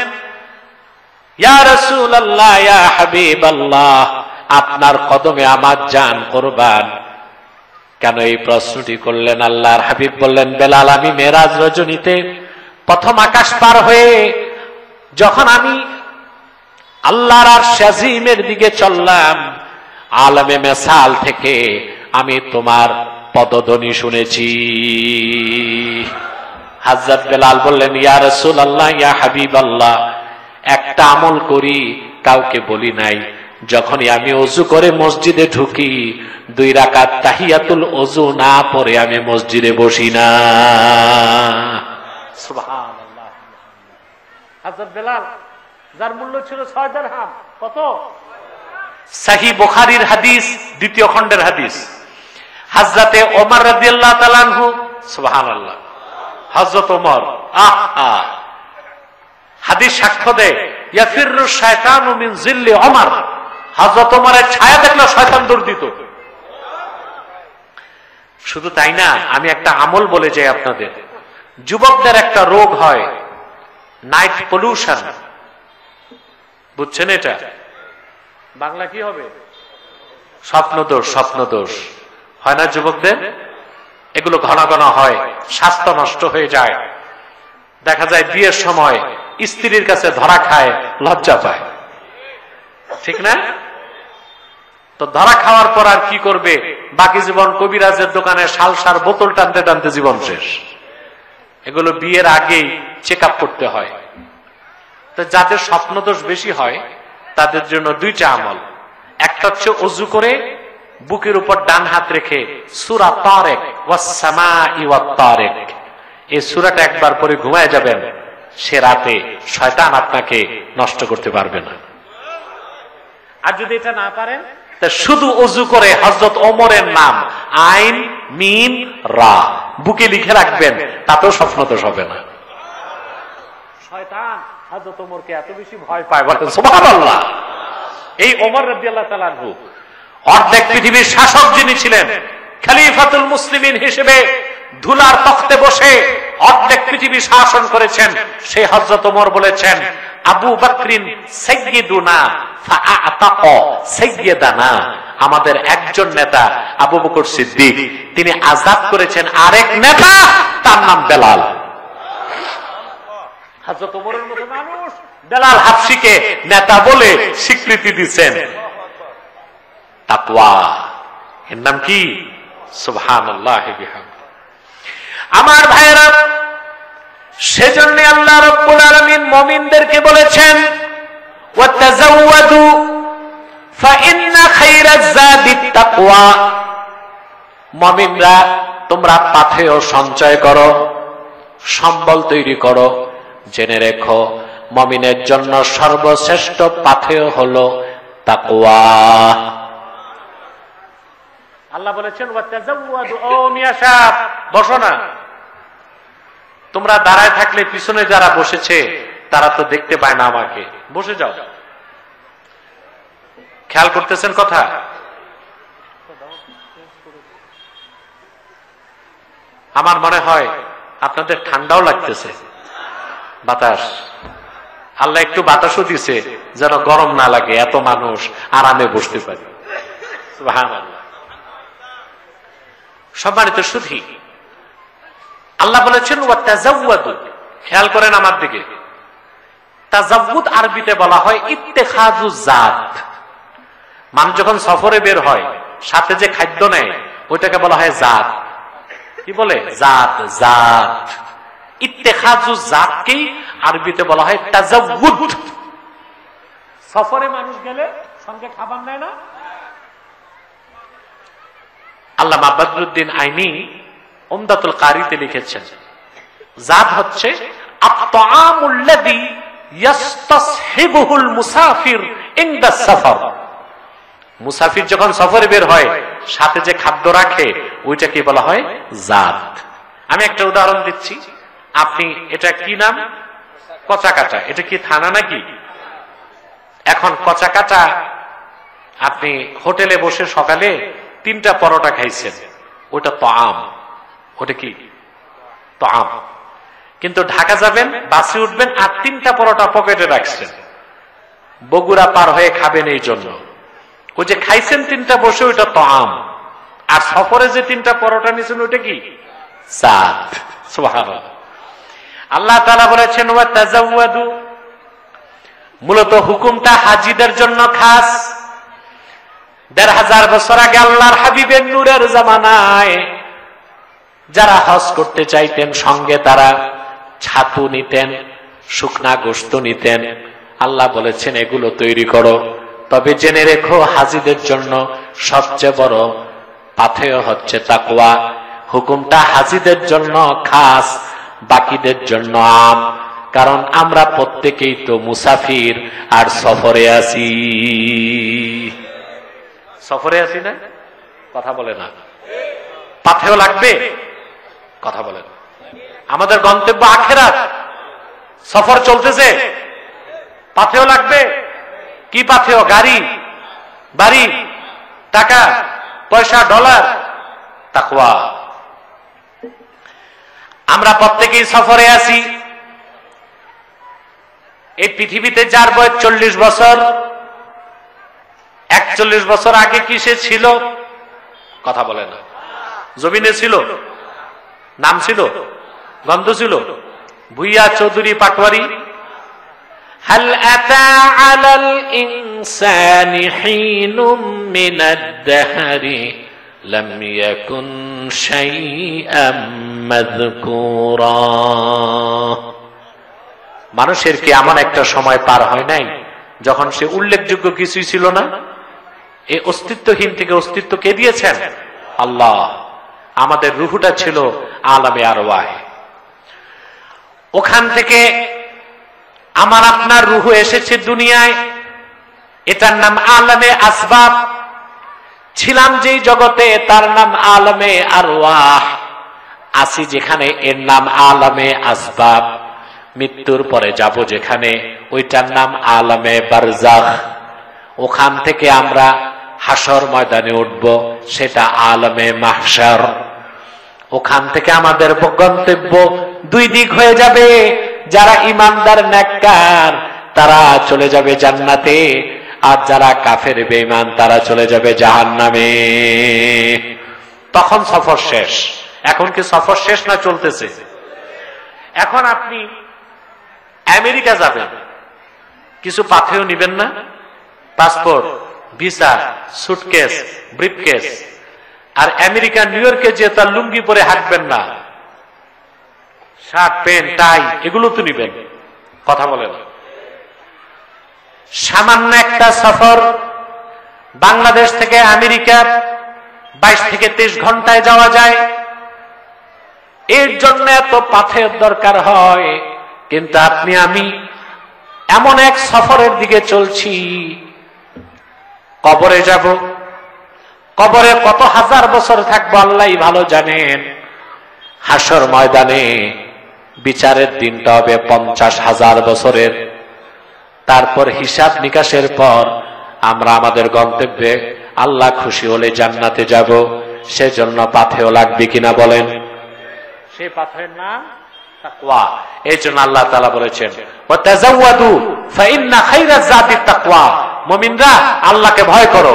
ইয়া রাসূলুল্লাহ, ইয়া হাবিবাল্লাহ, আপনার কদমে আমার জান কুরবান। কেন এই প্রশ্নটি করলেন? আল্লাহর হাবিব বললেন, বেলাল, আমি মেরাজ রজনীতে প্রথম আকাশ পার হয়ে যখন আমি আল্লাহর আরশ আজিমের দিকে চললাম, আলমে মেসাল থেকে আমি তোমার পদধ্বনি শুনেছি। হযরত বেলাল বললেন, ইয়া রাসূলুল্লাহ, ইয়া হাবিবাল্লাহ, একটা আমল করি, কাউকে বলি নাই। যখনই আমি ওযু করে মসজিদে ঢুকি, 2 রাকাত তাহিয়াতুল ওযু না পড়ে আমি মসজিদে বসি না। সুবহানাল্লাহ। হযরত বেলাল, যার মূল্য ছিল 6 দিরহাম, কত? সহিহ বুখারীর হাদিস, 2য় খণ্ডের হাদিস। হযরতে ওমর রাদিয়াল্লাহু তাআলা আনহু, সুবহানাল্লাহ, হযরত ওমর, হাদিস সাক্ষ্য দেয়, ইয়াফিরু শায়তানু মিন জিল্লি ওমর, হযরত ওমরের ছায়া দেখলে শয়তান দৌড় দিত। শুধু তাই না, আমি একটা আমল বলে যাই আপনাদের। যুবকদের একটা রোগ হয়, নাইট পলিউশন, বুঝছেন? এটা বাংলা কি হবে? স্বপ্নদোষ। স্বপ্নদোষ হয় না যুবকদের? এগুলো ঘন ঘন হয়, স্বাস্থ্য নষ্ট হয়ে যায়। দেখা যায় বিয়ের সময় স্ত্রীর কাছে ধরা খায়, লজ্জা পায়, ঠিক না? তো ধরা খাওয়ার পর আর কি করবে? বাকি জীবন কবিরাজের দোকানে শালসার বোতল টানতে টানতে জীবন শেষ। এগুলো বিয়ের আগেই চেক আপ করতে হয়। তো যাদের স্বপ্নদোষ বেশি হয় তাদের জন্য 2টা আমল। একটা হচ্ছে ওযু করে বুকের উপর ডান হাত রেখে সূরা তারিক ওয়াস সামাই ওয়াত তারিক, এই সূরাটা একবার পরে ঘুমায় যাবেন, সে রাতে শয়তান আপনাকে নষ্ট করতে পারবে না। আর যদি এটা না পারেন, তা শুধু ওযু করে হযরত ওমরের নাম আইন মিম রা বুকে লিখে রাখবেন, তাতেও স্বপ্নদোষ হবে না। শয়তান হযরত ওমরকে এত বেশি ভয় পায়, বলেন সুবহানাল্লাহ। এই ওমর রাদিয়াল্লাহু তাআলা আনহু অর্ধেক পৃথিবীর শাসক যিনি ছিলেন, খলিফাতুল মুসলিমিন হিসেবে ধুলার তখতে বসে অর্ধেক পৃথিবী শাসন করেছেন, সেই হযরত ওমর বলেছেন, আবু বকরিন সাইয়্যিদুনা ফাআতাকা সাইয়্যিদানা, আমাদের একজন নেতা আবু বকর সিদ্দিক, তিনি আযাদ করেছেন আরেক নেতা, তার নাম বেলাল। হযরত ওমরের মতো মানুষ বেলাল হাবশিকে নেতা বলে স্বীকৃতি দিচ্ছেন। তাকওয়া, এর নাম কি? সুবহানাল্লাহ বিহামদিহি। আমার ভাইরা, সেজন্য আল্লাহ রাব্বুল আলামিন মুমিনদেরকে বলেছেন, ওয়াতাযাওয়াদু ফাইন্না খায়রাজ যাদিত তাকওয়া, মুমিনরা তোমরা পাথেয় সঞ্চয় করো, সম্বল তৈরি করো। জেনে রেখো, মুমিনের জন্য সর্বশ্রেষ্ঠ পাথেয় হলো তাকওয়া। আল্লাহ বলেছেন, ওয়াতাযাওয়াদু, ও মিয়া সাহেব বসো না, তোমরা দাঁড়ায় থাকলে পিছনে যারা বসেছে তারা তো দেখতে পায় না আমাকে, বসে যাও। খেয়াল করতেছেন কথা? আমার মনে হয় আপনাদের ঠান্ডাও লাগতেছে, বাতাস, আল্লাহ একটু বাতাসও দিছে যেন গরম না লাগে, এত মানুষ আরামে বসতে পারে। সুবহানাল্লাহ। সম্মানিত সুধী, আল্লাহ বলেছেন ওয়াতাযাওয়াদু, খেয়াল করেন আমার দিকে। তাযাওউদ আরবিতে বলা হয় ইত্তেখাযুজ জাত। মানুষ যখন সফরে বের হয় সাথে যে খাদ্য নেয় ওইটাকে বলা হয় জাত। কি বলে? জাত। জাত। ইত্তেখাজু জাতকেই আরবিতে বলা হয় তাজাউউদ। সফরে মানুষ গেলে সঙ্গে খাবার নেয় না? আল্লামা বদরুদ্দিন আইনি উমদাতুল কারিতে লিখেছেন, জাত হচ্ছে আত-তাআমুল্লাযী ইয়াসতাসহিবুহুল মুসাফির ইনদা সফর। মুসাফির যখন সফরে বের হয় সাথে যে খাদ্য রাখে ওইটাকে বলা হয় জাত। আমি একটা উদাহরণ দিচ্ছি। আপনি, এটা কি নাম? কচাকাটা। এটা কি থানা নাকি? এখন কচাকাটা আপনি হোটেলে বসে সকালে 3টা পরোটা খাইছেন, ওটা তাআম। ওটা কি? তাআম। কিন্তু ঢাকা যাবেন, বাসে উঠবেন আর 3টা পরোটা পকেটে রাখছেন, বগুড়া পার হয়ে খাবেন। এই জন্য ওই যে খাইছেন 3টা বসে, ওইটা তাআম। আর সফরে যে 3টা পরোটা নিয়েছেন ওইটা কি? জাত। সুবহানাল্লাহ। আল্লাহ তাআলা বলেছেন ওয়া তাজাওয়াদু, মূলত হুকুমটা হাজীদের জন্য খাস। ১৫০০ বছর আগে আল্লাহর হাবিবের নূরের জামানায় যারা হজ করতে চাইতেন সঙ্গে তারা ছাতু নিতেন, শুকনা গোশত নিতেন। আল্লাহ বলেছেন এগুলো তৈরি করো, তবে জেনে রেখো হাজীদের জন্য সবচেয়ে বড় পাথেয় হচ্ছে তাকওয়া। হুকুমটা হাজীদের জন্য খাস, বাকিদের জন্য আম। কারণ আমরা প্রত্যেকেই তো মুসাফির আর সফরে আছি। সফরে আছি না? কথা বলে না। পাথেয় লাগবে? কথা বলে না। আমাদের গন্তব্য আখিরাত, সফর চলতেছে, পাথেয় লাগবে। কি পাথেয়? গাড়ি, বাড়ি, টাকা পয়সা, ডলার। তাকওয়া। আমরা প্রত্যেকেই সফরে আছি। এই পৃথিবীতে যার বয়স 40 বছর, 41 বছর আগে কি সে ছিল? কথা বলে না। জমিনে ছিল, নাম ছিল, গন্ধ ছিল, ভুইয়া, চৌধুরী, পাটওয়ারি। হাল আতা আলাল ইনসানি হিনুম মিনাদ দাহরি লাম ইয়াকুন শাইআম মাযকুরা। মানুষের কি এমন একটা সময় পার হয় নাই যখন সে উল্লেখযোগ্য কিছুই ছিল না? এই অস্তিত্বহীন থেকে অস্তিত্ব কে দিয়েছেন? আল্লাহ। আমাদের রুহুটা ছিল আলামে আরওয়াহ। ওখান থেকে আমার আপনার রুহু এসেছে দুনিয়ায়, এটার নাম আলামে আসবাব। ছিলাম যেই জগতে তার নাম আলামে আরওয়াহ। আসি যেখানে এর নাম আলামে আসবাব। মৃত্যুর পরে যাব যেখানে ওইটার নাম আলামে বারজাখ। ওখান থেকে আমরা হাসর ময়দানে উঠব, সেটা আলামে মাহশার। ওখান থেকে আমাদের গন্তব্য 2 দিক হয়ে যাবে। যারা ইমানদার নেককার তারা চলে যাবে জান্নাতে, আর যারা কাফের বেঈমান তারা চলে যাবে জাহান্নামে। তখন সফর শেষ। এখন কি সফর শেষ না চলতেছে? এখন আপনি আমেরিকা যাবেন, কিছু পাথেয় নিবেন না? Passport, visa, suitcase, briefcase. আর আমেরিকা নিউ ইয়র্কে যে তার লুঙ্গি পরে হাঁটবেন না, শার্ট, প্যান্ট, টাই এগুলো তো নিবেন। কথা বলে না। সামান্য একটা সফর বাংলাদেশ থেকে আমেরিকা 22 থেকে 23 ঘন্টায় যাওয়া যায়। এর জন্য এত পাথের দরকার হয়। কিন্তু আপনি আমি এমন এক সফরের দিকে চলছি, কবরে যাব। কবরে কত হাজার বছর থাকবো আল্লাহই ভালো জানেন। হাসর ময়দানে বিচারের দিনটা হবে 50,000 বছরের। তারপর হিসাব নিকাশের পর আমরা আমাদের গন্তব্যে আল্লাহ খুশি হলে জান্নাতে যাব। সেজন্য পাথেয় লাগবে কিনা বলেন? সেই পাথের নাম তাকওয়া। এই জন্য আল্লাহ তাআলা বলেছেন ওয়া তাযাওয়াদু ফাইন্না খায়রাজ যাদিত তাকওয়া। মুমিনরা আল্লাহকে ভয় করো,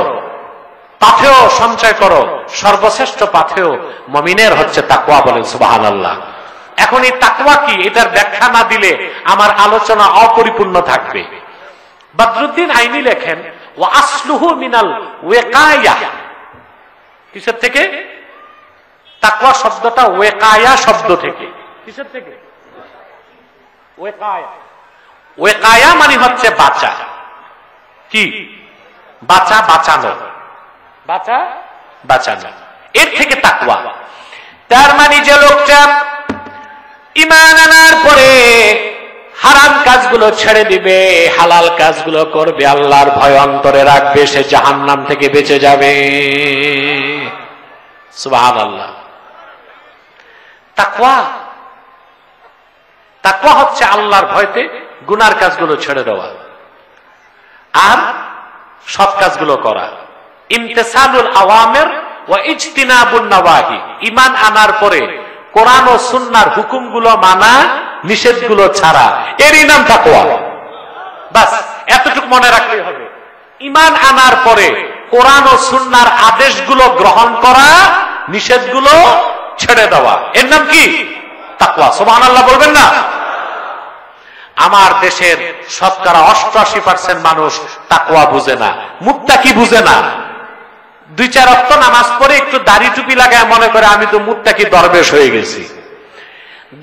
পাথেয় সঞ্চয় করো। সর্বশ্রেষ্ঠ পাথেয় মুমিনের হচ্ছে তাকওয়া। বলেন সুবহানাল্লাহ। এখন এই তাকওয়া কি, এটার ব্যাখ্যা না দিলে আমার আলোচনা অপরিপূর্ণ থাকবে। বদরুদ্দিন আইনি লেখেন ওয়া আসলুহু মিনাল ওয়াকায়া। কিসের থেকে? তাকওয়া শব্দটা ওয়েকায়া শব্দ থেকে। কিসের থেকে? ওয়েকায়া। ওয়েকায়া মানে হচ্ছে বাঁচা। কি? বাঁচা, বাঁচানো, বাঁচা বাঁচানো, এর থেকে তাকওয়া। তার মানে যে লোকটা ঈমান আনার পরে হারাম কাজগুলো ছেড়ে দিবে, হালাল কাজগুলো করবে, আল্লাহর ভয় অন্তরে রাখবে, সে জাহান্নাম থেকে বেঁচে যাবে। সুবহানাল্লাহ। তাকওয়া, তাকওয়া হচ্ছে আল্লাহর ভয়তে গুনার কাজগুলো ছেড়ে দেওয়া আর সৎ কাজগুলো করা। ইমতিসালুল আওয়ামির ওয়া ইজতিনাবুন নওয়াহি। ঈমান আনার পরে কোরআন ও সুন্নাহর হুকুমগুলো মানা, নিষেধগুলো ছাড়া, এরই নাম তাকওয়া। বাস এতটুকু মনে রাখলেই হবে। ঈমান আনার পরে কোরআন ও সুন্নাহর আদেশগুলো গ্রহণ করা, নিষেধগুলো ছেড়ে দেওয়া, এর নাম কি? তাকওয়া। সুবহানাল্লাহ বলবেন না? আমার দেশের শতকরা ৮৮% মানুষ তাকওয়া বুঝে না, মুত্তাকি বুঝে না। ২-৪ ওয়াক্ত নামাজ পড়ে একটু দাড়ি টুপি লাগায় মনে করে আমি তো মুত্তাকি দরবেশ হয়ে গেছি।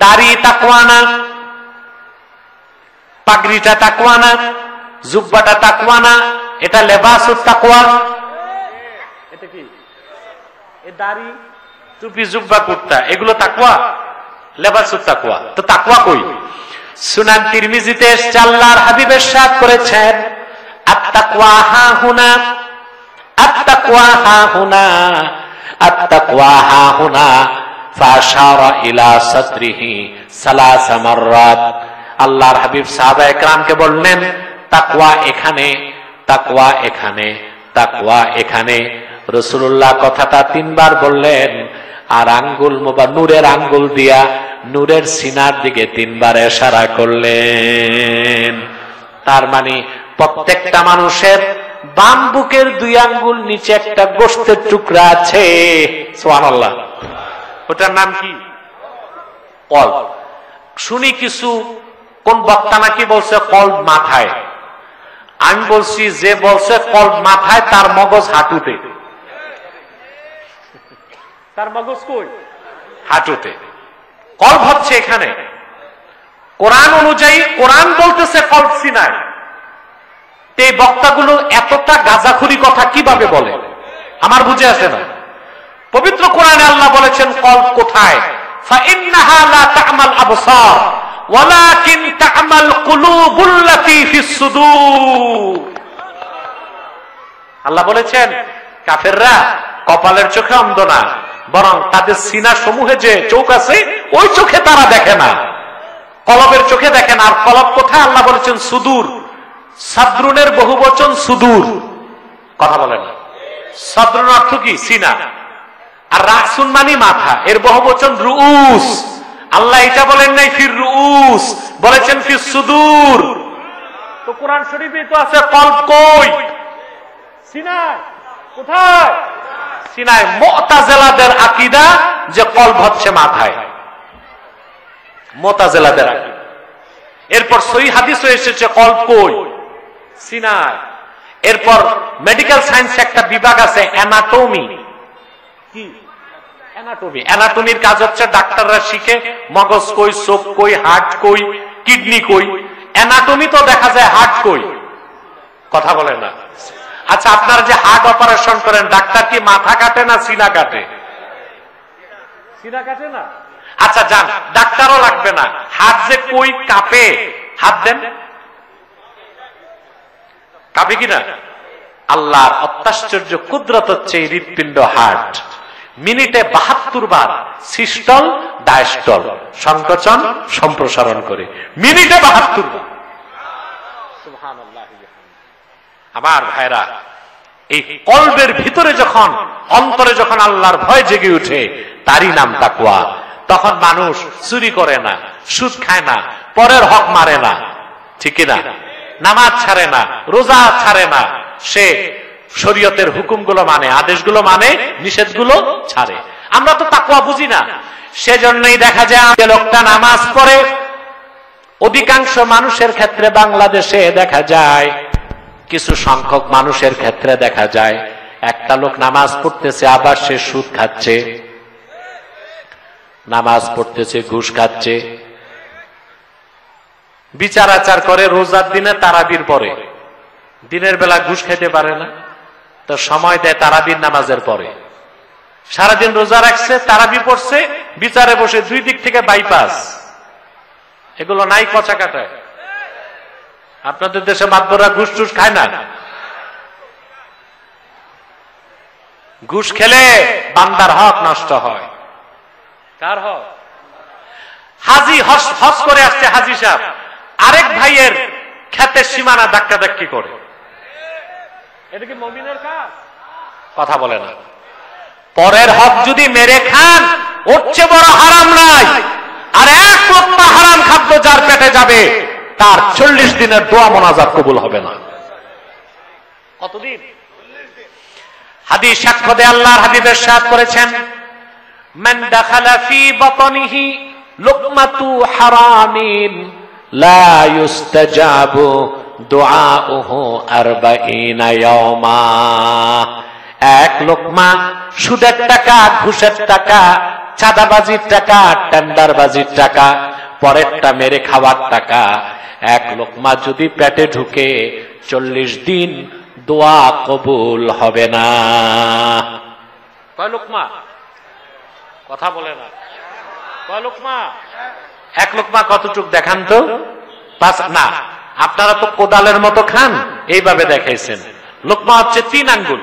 দাড়ি তাকওয়া না, পাগড়িটা তাকওয়া না, জুব্বাটা তাকওয়া না, এটা লেবাসুত তাকওয়া। এটা কি? এই দাড়ি, টুপি, জুব্বা, কুর্তা, এগুলো তাকওয়া? লেবাসুত তাকওয়া। তো তাকওয়া কই? সুনান তিরমিজিতে এসেছে, আল্লাহর হাবিব ইরশাদ করেছেন, আত-তাকওয়া হাহুনা, আত-তাকওয়া হাহুনা, আত-তাকওয়া হাহুনা, ফাশারা ইলা সাদরিহি সালাসা মাররাত। আল্লাহর হাবিব সাহাবায়ে কেরামকে বললেন, তাকওয়া এখানে, তাকওয়া এখানে, তাকওয়া এখানে। রাসূলুল্লাহ কথাটা ৩ বার বললেন আর আঙ্গুল নূরের আঙ্গুল দিয়া নূরের সিনার দিকে ৩ বার ইশারা করলেন। তার মানে প্রত্যেকটা মানুষের বাম বুকের 2 আঙ্গুল নিচে একটা গোশতের টুকরা আছে। সুবহানাল্লাহ। ওটার নাম কি? কলব। শুনি কিছু কোন বক্তা নাকি বলছে কলব মাথায়। আমি বলছি যে বলছে কলব মাথায় তার মগজ হাঁটুতে। তার মগজ কই? হাঁটুতে। কলব হচ্ছে এখানে। কোরআন অনুযায়ী কোরআন বলতেছে কলব সিনায়। এই বক্তাগুলো এতটা গাঁজাখুরি কথা কিভাবে বলে আমার বুঝে আসে না। পবিত্র কোরআনে আল্লাহ বলেছেন কলব কোথায়? ফাইন্নাহা লা তা'মাল আবসার ওয়ালাকিন তা'মাল কুলুবুল্লাতী ফিস সুদূর। আল্লাহ বলেছেন কাফেররা কপালের চোখে অন্ধ না, বরং তাদের সিনা সমূহে যে চোখ আছে ওই চোখে তারা দেখে না, কলবের চোখে দেখে না। আর কলব কোথায়? আল্লাহ বলেছেন সুদূর। সাদরুনের বহুবচন সুদূর। কথা বলেন না। সাদরুন অর্থ কি? সিনা। আর রাসুন মানে মাথা, এর বহুবচন রুউস। আল্লাহ এটা বলেন নাই ফির রুউস, বলেছেন ফির সুদূর। তো কোরআন শরীফে তো আছে কলব কই? সিনায়। কোথায়? সিনায়। মুতাজিলাদের আকীদা যে কলব হচ্ছে মাথায়, মুতাজিলাদের আকীদা। এরপর সহিহ হাদিসে এসেছে কলব কই? সিনায়। এরপর মেডিকেল সায়েন্স একটা বিভাগ আছে অ্যানাটমি। কি? অ্যানাটমি। অ্যানাটমির কাজ হচ্ছে ডাক্তাররা শিখে মগজ কই, চোখ কই, হার্ট কই, কিডনি কই। অ্যানাটমি তো দেখা যায় হার্ট কই। কথা বলে না। আচ্ছা, আপনারা যে হার্ট অপারেশন করেন ডাক্তার কি মাথা কাটে না সিনা কাটে? সিনা কাটে না। আচ্ছা যান, ডাক্তারও লাগবে না। হাত যে কই কাঁপে, হাত দেন, কাঁপে কিনা? আল্লাহর অত্যাশ্চর্য কুদরত হচ্ছে এই হৃৎপিণ্ড হার্ট মিনিটে ৭২ বার সিস্টল ডায়াস্টল সংকোচন সম্প্রসারণ করে। মিনিটে ৭২ বার। সুবহানাল্লাহ। আমার ভাইরা, এই কলবের ভিতরে যখন, অন্তরে যখন আল্লাহর ভয় জেগে উঠে, তারই নাম তাকওয়া। তখন মানুষ চুরি করে না, সুদ খায় না, পরের হক মারে না, ঠিক না? নামাজ ছাড়ে না, রোজা ছাড়ে না, সে শরীয়তের হুকুমগুলো মানে, আদেশগুলো মানে, নিষেধগুলো ছাড়ে। আমরা তো তাকওয়া বুঝি না, সেজন্যই দেখা যায় যে লোকটা নামাজ পড়ে, অধিকাংশ মানুষের ক্ষেত্রে বাংলাদেশে দেখা যায়, কিছু সংখ্যক মানুষের ক্ষেত্রে দেখা যায়, একটা লোক নামাজ পড়তেছে আবার সে সুদ খাচ্ছে। নামাজ পড়তেছে, ঘুষ খাচ্ছে, বিচার আচার করে রোজার দিনে তারাবির পরে, দিনের বেলা ঘুষ খেতে পারে না, তো সময় দেয় তারাবির নামাজের পরে। সারাদিন রোজা রাখছে, তারাবি পড়ছে, বিচারে বসে দুই দিক থেকে বাইপাস। এগুলো নাই কচা কাটায়? আপনাদের দেশে মাতবররা ঘুষ টুস খায় না? ঘুষ খেলে বান্দার হক নষ্ট হয়। কার হক? হাজি হজ করে আসছে হাজি সাহেব, আরেক ভাইয়ের ক্ষেতের সীমানা ধাক্কা ধাক্কি করে, এটা কি মুমিনের কাজ? কথা বলে না। পরের হক যদি মেরে খান, ওর চেয়ে বড় হারাম নাই। আর এক লোকমা হারাম খাদ্য যার পেটে যাবে, তার 40 দিনের দোয়া মোনাজাত কবুল হবে না। কতদিন? হাদিস সাক্ষ্য দেয়, আল্লাহর হাবিব ইরশাদ করেছেন, মান দাখালা ফি বাতনিহি লুকমাতু হারামিন লা ইউস্তাজাবু দুআউহু 40 ইয়াওমা। এক লোকমা সুদের টাকা, ঘুষের টাকা, চাঁদাবাজির টাকা, টেন্ডারবাজির টাকা, পরেরটা মেরে খাওয়ার টাকা, এক লোকমা যদি পেটে ঢুকে 40 দিন দোয়া কবুল হবে না। কয় লোকমা? কথা বলে না। কয় লোকমা? এক লোকমা কতটুক দেখান তো? পাঁচ না, আপনারা তো কোদালের মতো খান, এইভাবে দেখাইছেন। লোকমা হচ্ছে 3 আঙ্গুল।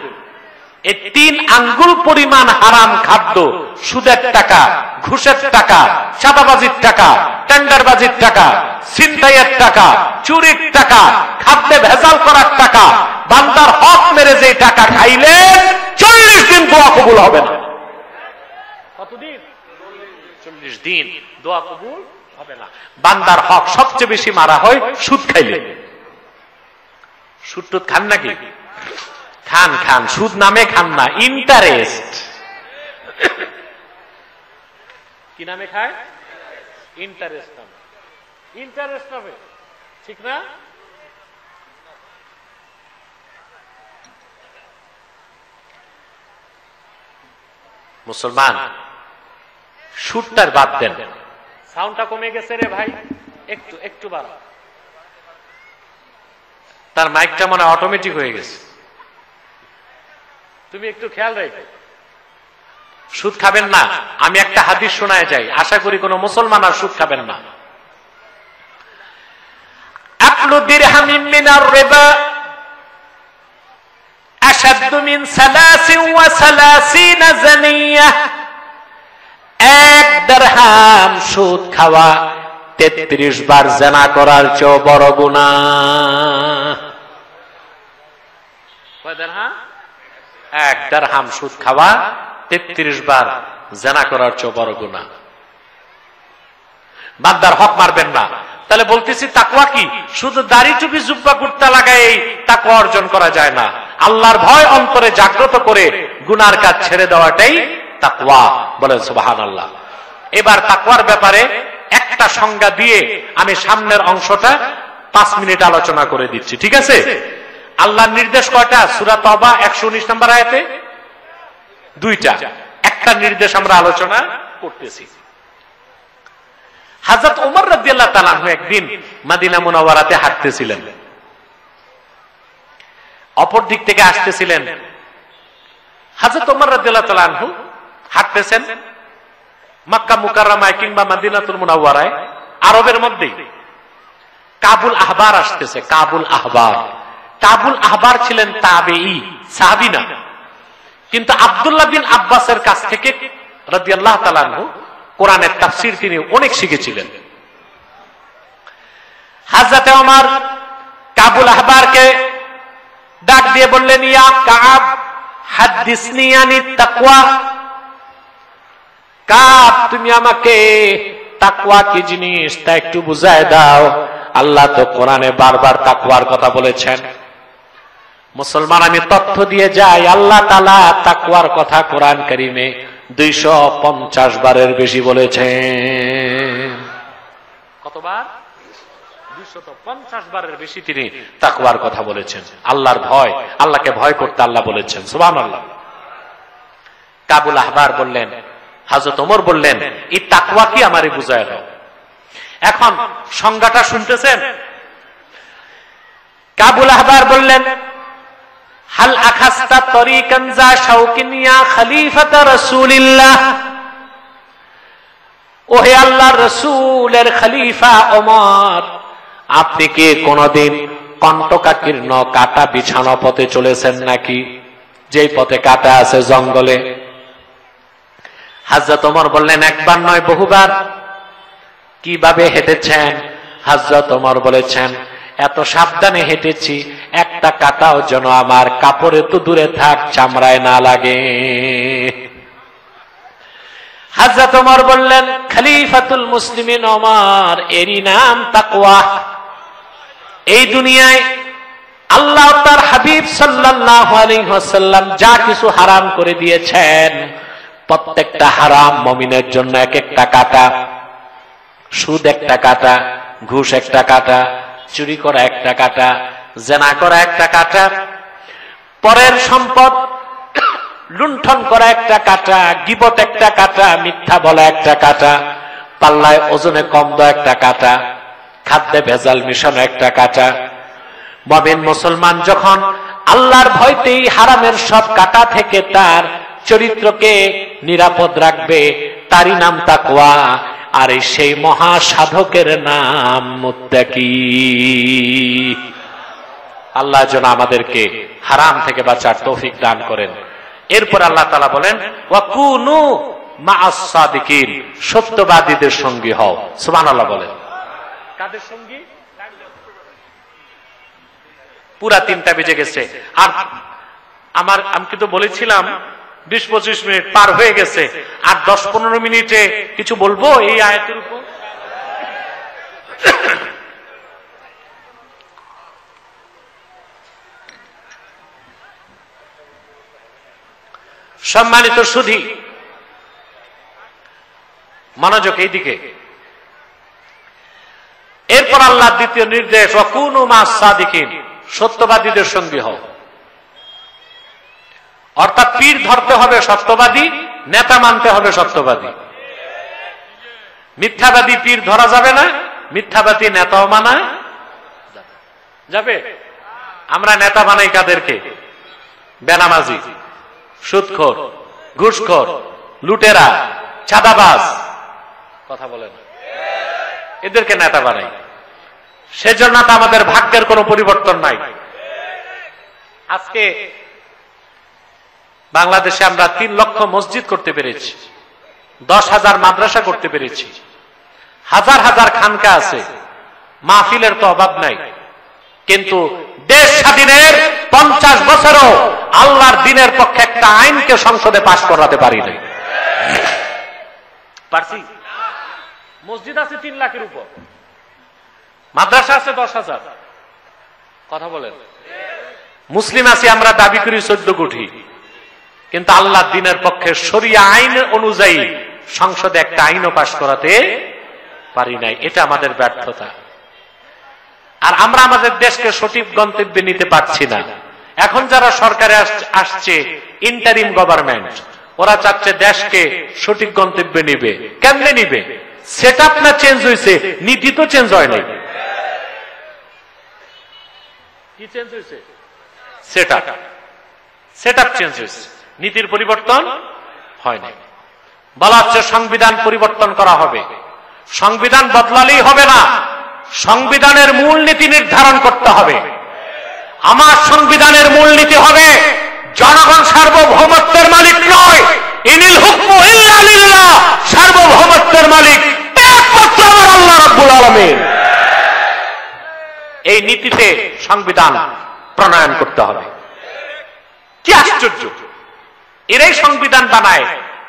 এই 3 আঙ্গুল পরিমাণ হারাম খাদ্য, সুদের টাকা, ঘুষের টাকা, চাঁদাবাজির টাকা, টেন্ডারবাজির টাকা, ছিনতাইয়ের টাকা, চুরির টাকা, খাদ্যে ভেজাল করার টাকা, বান্দার হক মেরে যে টাকা খাইলে 40 দিন দোয়া কবুল হবে না। কতদিন? 40 দিন দোয়া কবুল হবে না। বান্দার হক সবচেয়ে বেশি মারা হয় সুদ খাইলে। সুদ টুদ খান নাকি? খান খান, সুদ নামে খান না, ইন্টারেস্ট। কি নামে খায়? ইন্টারেস্ট নামে। ইন্টারেস্ট নামে, ঠিক না? মুসলমান, সুদটার বাদ দেন। সাউন্ডটা কমে গেছে রে ভাই, একটু একটু বাড়া। তার মাইকটা মনে অটোমেটিক হয়ে গেছে, তুমি একটু খেয়াল রাখো। সুদ খাবেন না। আমি একটা হাদিস শোনায় যাই, আশা করি কোন মুসলমান আর সুদ খাবেন না। আকলু দিরহামিন মিনার রিবা আশাদ্দু মিন 33 জানিয়াহ। এক দিরহাম সুদ খাওয়া 33 বার জিনা করার চেয়ে বড় গুনাহ। কয় দিরহাম? এক দিরহাম সুদ খাওয়া 33 বার জিনা করার চেয়ে বড় গুনাহ। বান্দার হক মারবেন না। তাহলে বলতেছি তাকওয়া কি? শুধু দাড়ি টুপি জুব্বা কুর্তা লাগাই তাকওয়া অর্জন করা যায় না। আল্লাহর ভয় অন্তরে জাগ্রত করে গুনার কাজ ছেড়ে দেওয়াটাই তাকওয়া। বলেন সুবহানাল্লাহ। এবার তাকওয়ার ব্যাপারে একটা সংজ্ঞা দিয়ে আমি সামনের অংশটা 5 মিনিট আলোচনা করে দিচ্ছি, ঠিক আছে? আল্লাহর নির্দেশ কয়টা? সূরা তওবা 119 নম্বর আয়াতে 2টা। একটা নির্দেশ আমরা আলোচনা করতেছি। হযরত ওমর রাদিয়াল্লাহু তাআলা একদিন মদিনা মুনাওয়ারাতে হাঁটতেছিলেন, অপর দিক থেকে আসতেছিলেন। হযরত ওমর রাদিয়াল্লাহু তাআলা হাঁটতেছেন মক্কা মুকাররমায় কিংবা মদিনাতুল মুনাওয়ারায়, আরবের মধ্যেই কাবুল আহবার আসতেছে। কাবুল আহবার, কাবুল আহবার ছিলেন তাবেঈ, সাহাবী না, কিন্তু আব্দুল্লাহ বিন আব্বাসের কাছ থেকে রাদিয়াল্লাহু তাআলা আনহু কোরআনের তাফসীর তিনি অনেক শিখেছিলেন। হযরত ওমর কাবুল আহবারকে ডাক দিয়ে বললেন, ইয়া কাব হাদিসনি আনিত তাকওয়া। কাব, তুমি আমাকে তাকওয়া কি জিনিস তা একটু বুঝায় দাও। আল্লাহ তো কোরআনে বারবার তাকওয়ার কথা বলেছেন। মুসলমান, আমি তথ্য দিয়ে যাই, আল্লাহ তাআলা তাকওয়ার কথা কোরআন কারীমে 250 বারের বেশি বলেছেন। কতবার? 250 বারের বেশি তিনি তাকওয়ার কথা বলেছেন। আল্লাহর ভয়, আল্লাহকে ভয় করতে আল্লাহ বলেছেন। সুবহানাল্লাহ। কাবুল আহবার বললেন, হযরত ওমর বললেন, এই তাকওয়া কি আমারে বুঝায় দাও। এখন সংজ্ঞাটা শুনতেছেন? কাবুল আহবার বললেন, হাল আখাস্তা তরিকান যা শাওকিন ইয়া খলিফাতা রাসূলিল্লাহ, ওহে আল্লাহর রাসূলের খলিফা ওমর, আপনি কি কোনদিন কণ্টকাকীর্ণ কাটা বিছানো পথে চলেছেন নাকি, যেই পথে কাটা আছে জঙ্গলে? হযরত ওমর বললেন, একবার নয় বহুবার। কিভাবে হেঁটেছেন? হযরত ওমর বলেছেন, এত সাবধানে হেঁটেছি, একটা কাটাও যেন আমার কাপড়ে তো দূরে থাক, চামড়ায় না লাগে। হযরত ওমর বললেন, খলিফাতুল মুসলিমিন ওমর, এরই নাম তাকওয়া। এই দুনিয়ায় আল্লাহ তার হাবিব সাল্লাল্লাহু আলাইহি ওয়াসাল্লাম যা কিছু হারাম করে দিয়েছেন, প্রত্যেকটা হারাম মুমিনের জন্য এক একটা কাটা। সুদ একটা কাটা, ঘুষ একটা কাটা, চুরি করা একটা কাটা, জেনা করা একটা কাটা, পরের সম্পদ লুণ্ঠন করা একটা কাটা, গীবত একটা কাটা, মিথ্যা বলা একটা কাটা, পাল্লায় ওজনে কম দেওয়া একটা কাটা, খাদ্যে ভেজাল মিশানো একটা কাটা। মুমিন মুসলমান যখন আল্লাহর ভয়তেই হারামের সব কাটা থেকে তার চরিত্রকে নিরাপদ রাখবে, তারই নাম তাকওয়া। আর সেই মহা সাধকের নাম মুত্তাকি। আল্লাহ যেন আমাদেরকে হারাম থেকে বাঁচার তৌফিক দান করেন। এরপর আল্লাহ তাআলা বলেন, ওয়াকুনু মা'আস সাদিকিন, সত্যবাদীদের সঙ্গী হও। সুবহানাল্লাহ বলেন। কাদের সঙ্গী? পুরা 3টা বেজে গেছে। আর আমি কিন্তু বলেছিলাম 20-25 মিনিট পার হয়ে গেছে, আর 10-15 মিনিটে কিছু বলবো এই আয়াতের উপর। সম্মানিত সুধী, মনোযোগ এইদিকে। এরপর আল্লাহ দ্বিতীয় নির্দেশ, ওয়াকুনু মা'আস সাদিকিন, সত্যবাদীদের সঙ্গী হও। অর্থাৎ পীর ধরতে হবে সত্যবাদী, নেতা মানতে হবে সত্যবাদী। মিথ্যাবাদী পীর ধরা যাবে না, মিথ্যাবাদী নেতাও মানা যাবে। আমরা নেতা বানাই কাদেরকে? বেনামাজি, সুদখোর, ঘুষখোর, লুটেরা, চাঁদাবাজ, কথা বলেন, এদেরকে নেতা বানাই। সেজন্য তো আমাদের ভাগ্যের কোনো পরিবর্তন নাই। আজকে বাংলাদেশে আমরা 3 লক্ষ মসজিদ করতে পেরেছি, 10,000 মাদ্রাসা করতে পেরেছি, হাজার হাজার খানকা আছে, মাহফিলের তো অভাব নাই। কিন্তু দেশ স্বাধীনের 50 বছরও আল্লাহর দ্বীনের পক্ষে একটা আইনকে সংসদে পাশ করাতে পারি নাই। পারছি? মসজিদ আছে 3 লাখের উপর, মাদ্রাসা আছে 10,000, কথা বলেন। মুসলিম আছি আমরা, দাবি করি 14 কোটি, কিন্তু আল্লাহর দ্বীনের পক্ষে শরিয়া আইন অনুযায়ী সংসদে একটা আইনও পাশ করাতে পারি নাই। এটা আমাদের ব্যর্থতা। আর আমরা আমাদের দেশকে সঠিক গন্তব্যে নিতে পারছি না। এখন যারা সরকারে আসছে, ইন্টারিম গভর্নমেন্ট, ওরা চাচ্ছে দেশকে সঠিক গন্তব্যে নিবে। কেমনে নিবে? সেটআপ না চেঞ্জ হয়েছে, নীতি তো চেঞ্জ হয় নাই। কি চেঞ্জ হয়েছে? সেটআপ চেঞ্জ হয়েছে, নীতির পরিবর্তন হয় নাই। বলা হচ্ছে সংবিধান পরিবর্তন করা হবে। সংবিধান বদলালেই হবে না, সংবিধানের মূলনীতি নির্ধারণ করতে হবে। আমার সংবিধানের মূলনীতি হবে জনগণ সার্বভৌমত্বের মালিক নয়, ইনিল হুকমু ইল্লা লিল্লাহ, সার্বভৌমত্বের মালিক একমাত্র আমার আল্লাহ রাব্বুল আলামিন। এই নীতিতে সংবিধান প্রণয়ন করতে হবে। কি আশ্চর্য! এরাই সংবিধান বানায়,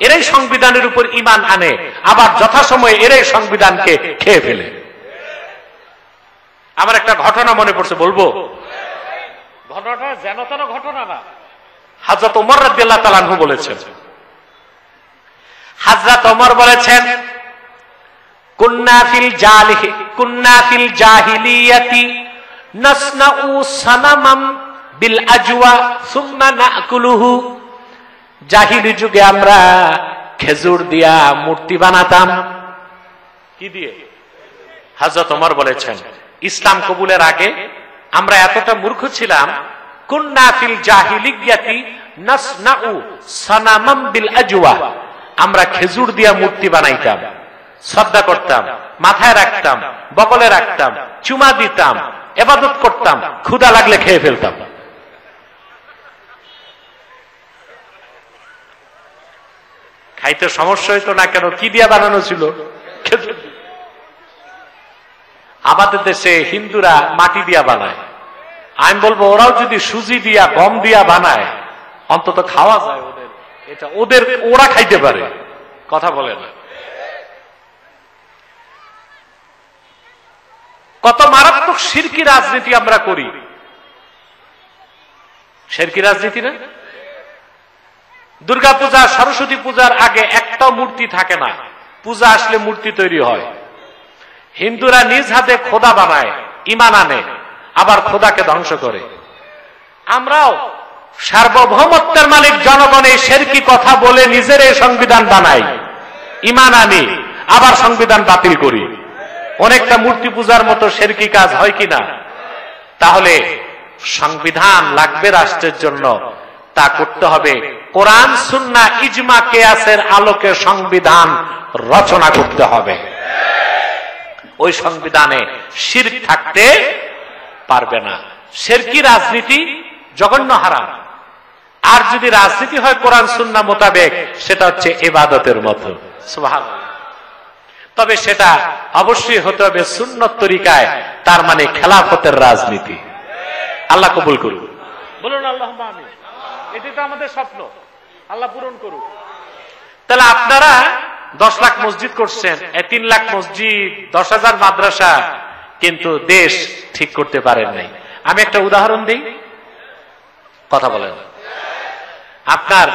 এরাই সংবিধানের উপর ঈমান আনে, আবার যথাসময়ে এরাই সংবিধানকে খেয়ে ফেলে। আমার একটা ঘটনা মনে পড়ছে, বলবো? ঘটনাটা যেন তেন ঘটনা না, হযরত ওমর রাদিয়াল্লাহু তাআলা আনহু বলেছেন। হযরত ওমর বলেছেন, কুন্না ফিল জাহিলিয়াতি নাসনাউ সানামাম বিল আজওয়া সুম্মা নাকুলুহু। জাহিলি যুগে আমরা খেজুর দিয়া মূর্তি বানাতাম। কি দিয়ে? হযরত ওমর বলেছেন, ইসলাম কবুলের আগে আমরা এতটা মূর্খ ছিলাম, কুন্না ফিল জাহিলিয়াতি নাসনাউ সানামাম বিল আজওয়া, আমরা খেজুর দিয়া মূর্তি বানাইতাম, শ্রদ্ধা করতাম, মাথায় রাখতাম, বগলে রাখতাম, চুমা দিতাম, ইবাদত করতাম, ক্ষুধা লাগলে খেয়ে ফেলতাম। খাইতে সমস্যা হইতো না কেন? কি দিয়া বানানো ছিল? খেজুর। আমাদের দেশে হিন্দুরা মাটি দিয়া বানায়। আমি বলবো ওরাও যদি সুজি দিয়া গম দিয়া বানায় অন্তত খাওয়া যায়, ওদের এটা ওরা খাইতে পারে। কথা বলে না? কত মারাত্মক শিরকি রাজনীতি আমরা করি। শিরকি রাজনীতি না? দুর্গা পূজা, সরস্বতী পূজার আগে একটাও মূর্তি থাকে না, পূজা আসলে মূর্তি তৈরি হয়। হিন্দুরা নিজ হাতে খোদা বানায়, ঈমান আনে, আবার খোদাকে ধ্বংস করে। আমরাও সার্বভৌমত্বের মালিক জনগণ এই শিরকি কথা বলে নিজের এই সংবিধান বানাই, ঈমান আনি, আবার সংবিধান বাতিল করি। অনেকটা মূর্তি পূজার মতো শিরকি কাজ হয় কিনা? তাহলে সংবিধান লাগবে রাষ্ট্রের জন্য, তা করতে হবে কোরআন সুন্নাহ ইজমা কিয়াসের আলোকে সংবিধান রচনা করতে হবে। ওই সংবিধানে শিরক থাকতে পারবে না। শিরকি রাজনীতি জঘন্য হারাম। আর যদি রাজনীতি হয় কোরআন সুন্নাহ মোতাবেক, সেটা হচ্ছে ইবাদতের মতো। সুবহানাল্লাহ। তবে সেটা অবশ্যই হতে হবে সুন্নত তরিকায়, তার মানে খেলাফতের রাজনীতি। আল্লাহ কবুল করুন। বলুন আল্লাহুম্মা আমিন। এটি তো আমাদের স্বপ্ন, আল্লাহ পূরণ করুন। তাহলে আপনারা 10 লাখ মসজিদ করছেন, 3 লাখ মসজিদ, 10,000 মাদ্রাসা, কিন্তু দেশ ঠিক করতে পারেন নাই। আমি একটা উদাহরণ দিই, কথা বলেন। আপনার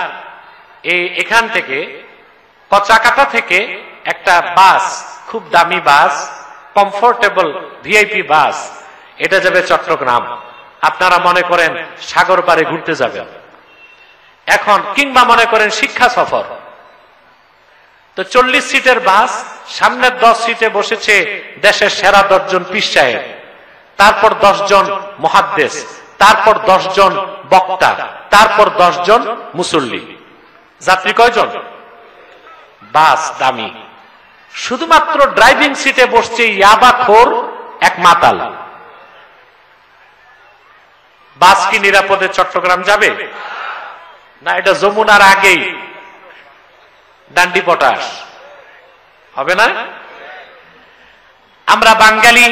এখান থেকে কচাকাটা থেকে একটা বাস, খুব দামি বাস, কমফোর্টেবল ভিআইপি বাস, এটা যাবে চট্টগ্রাম। আপনারা মনে করেন সাগর পাড়ে ঘুরতে যাবেন এখন, কিংবা মনে করেন শিক্ষা সফর। তো 40 সিটের বাস, সামনের 10 সিটে বসেছে দেশের সেরা 10 জন পীর সাহেব, তারপর 10 জন মুহাদ্দিস, তারপর 10 জন বক্তা, তারপর 10 জন মুসল্লি। যাত্রী কয়জন? বাস দামি। শুধুমাত্র ড্রাইভিং সিটে বসছে ইয়াবাখোর এক মাতাল। বাস কি নিরাপদে চট্টগ্রাম যাবে? না, এটা যমুনার আগেই ডান্ডি পটাশ হবে না? আমরা বাঙালি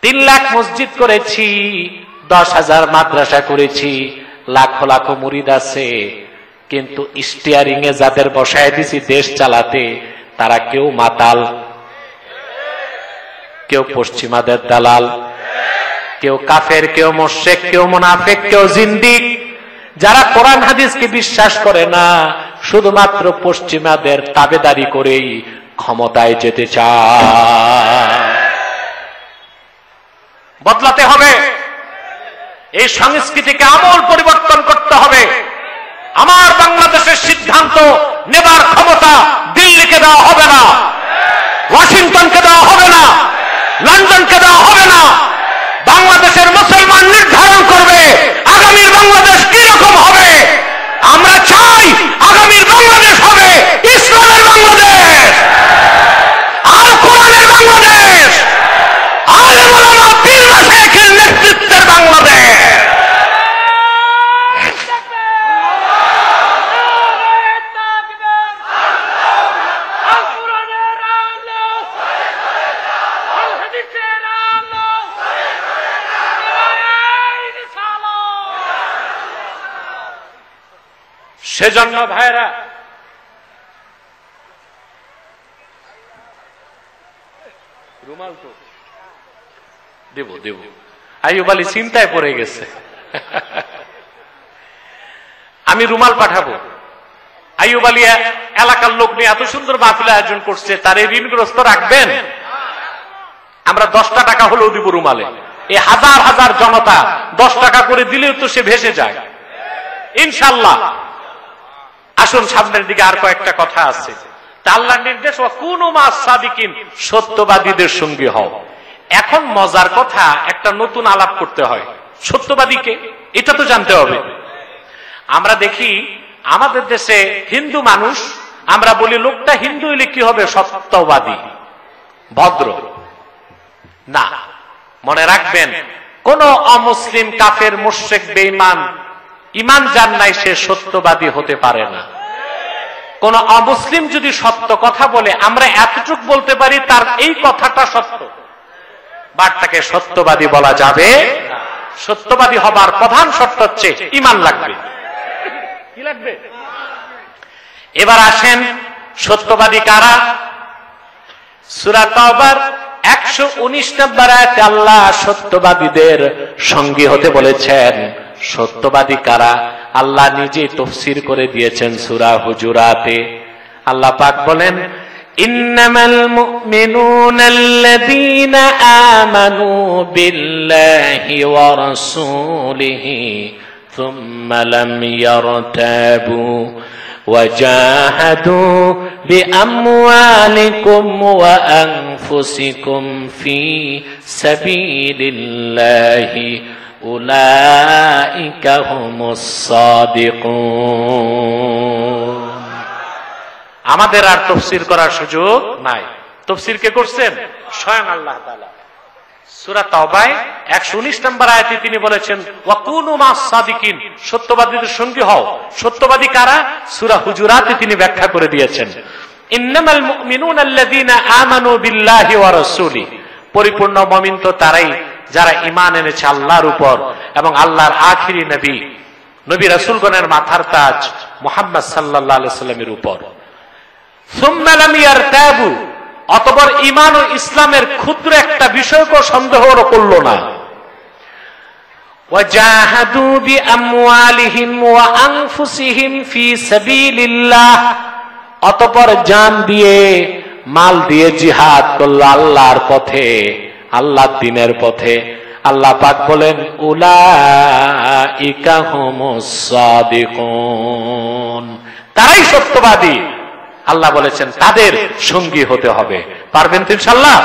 3 লাখ মসজিদ করেছি, 10,000 মাদ্রাসা করেছি, লাখো লাখো মুরিদ আছে, কিন্তু স্টিয়ারিং এ যাদের বসায় দিছি দেশ চালাতে, তারা কেউ মাতাল, কেউ পশ্চিমাদের দালাল, কেউ কাফের, কেউ মুশরিক, কেউ মুনাফিক, কেউ জিন্দিক। যারা কোরআন হাদিসকে বিশ্বাস করে না, শুধুমাত্র পশ্চিমাদের তাবেদারি করেই ক্ষমতায় যেতে চায়। বদলাতে হবে, এই সংস্কৃতিকে আমূল পরিবর্তন করতে হবে। আমার বাংলাদেশের সিদ্ধান্ত নেবার ক্ষমতা দিল্লিকে দেওয়া হবে না, ওয়াশিংটনকে দেওয়া হবে না, লন্ডনকে দেওয়া হবে না। বাংলাদেশের মুসলমান নির্ধারণ করবে আগামীর বাংলাদেশ কি রকম হবে। আমরা চাই আগামীর বাংলাদেশ হবে ইসলামের বাংলাদেশ, আর কোরআনের বাংলাদেশ, আলেম ওলামা পীর মাশায়েখের নেতৃত্বের বাংলাদেশ। সেজন্য ভাইরা, রুমাল তো দেব দেব। আইয়ুব আলী চিন্তায় পড়ে গেছে, আমি রুমাল পাঠাবো। আইয়ুব আলী এলাকার লোক নিয়ে এত সুন্দর মাহফিল আয়োজন করছে, তার এই ঋণগ্রস্ত রাখবেন? আমরা 10 টাকা হলেও দিব রুমালে। এই হাজার হাজার জনতা 10 টাকা করে দিলেও তো সে ভেসে যায় ইনশাআল্লাহ। আসুন সামনের দিকে আর কয়েকটা কথা আছে। আল্লাহর নির্দেশ, ওয়াকুনু মা'আস সাদিকিন, সত্যবাদীদের সঙ্গী হও। এখন মজার কথা, একটা নতুন আলাপ করতে হয়। সত্যবাদীকে এটা তো জানতে হবে। আমরা দেখি আমাদের দেশে হিন্দু মানুষ, আমরা বলি লোকটা হিন্দু হইলে কি হবে? সত্যবাদী, ভদ্র। না, মনে রাখবেন, কোন অমুসলিম, কাফের, মুশরিক, বেঈমান, ঈমান যার নাই, সে সত্যবাদী হতে পারে না। কোন অমুসলিম যদি সত্য কথা বলে, আমরা এতটুকু বলতে পারি তার এই কথাটা সত্য, বাট তাকে সত্যবাদী বলা যাবে না। সত্যবাদী হবার প্রধান শর্ত হচ্ছে ঈমান লাগবে। কি লাগবে? এবার আসেন, সত্যবাদী কারা? সূরা তাওবার 119 নম্বর আয়াতে আল্লাহ সত্যবাদীদের সঙ্গী হতে বলেছেন। সত্যবাদী কারা? আল্লাহ নিজে তাফসীর করে দিয়েছেন সূরা হুজুরাতে। আল্লাহ পাক বলেন, ইন্নামাল মুমিনুনা আল্লাযীনা আমানু বিল্লাহি ওয়া রাসূলিহি সুম্মা লাম ইয়ারতাবু وجاهدوا بأموالكم وأنفسكم في سبيل الله أولئك هم الصادقون। আমাদের আর তাফসীর করার সুযোগ নাই। তাফসীর কে করছেন? স্বয়ং আল্লাহ তাআলা। সূরা তাওবায় 119 নম্বর আয়াতে তিনি বলেছেন, ওয়াকুনু মা'আস সাদিকিন, সত্যবাদীদের সঙ্গী হও। সত্যবাদী কারা? সূরা হুজুরাতে তিনি ব্যাখ্যা করে দিয়েছেন, ইন্নামাল মুমিনুনা আল্লাযীনা আমানু বিল্লাহি ওয়া রাসূলি, পরিপূর্ণ মুমিন তো তারাই যারা ঈমান এনেছে আল্লাহর উপর এবং আল্লাহর আখিরি নবী, নবী রাসূলগণের মাথার তাজ মুহাম্মদ সাল্লাল্লাহু আলাইহি সাল্লামের উপর। সুম্মা লাম ইয়ারতাবু, অতঃপর ঈমান ও ইসলামের ক্ষুদ্র একটা বিষয়কেও সন্দেহ করল না। ওয়াজাহাদু বিআমওয়ালিহিম ওয়া আনফুসিহিম ফি সাবিলিল্লাহ, অতঃপর জান দিয়ে, মাল দিয়ে জিহাদ করল আল্লাহর পথে, আল্লাহর দ্বীনের পথে। আল্লাহ পাক বলেন, উলাইকা হুমুস সাদিকুন, তারাই সত্যবাদী। আল্লাহ বলেছেন তাদের সঙ্গী হতে হবে। পারবেন তো ইনশাআল্লাহ?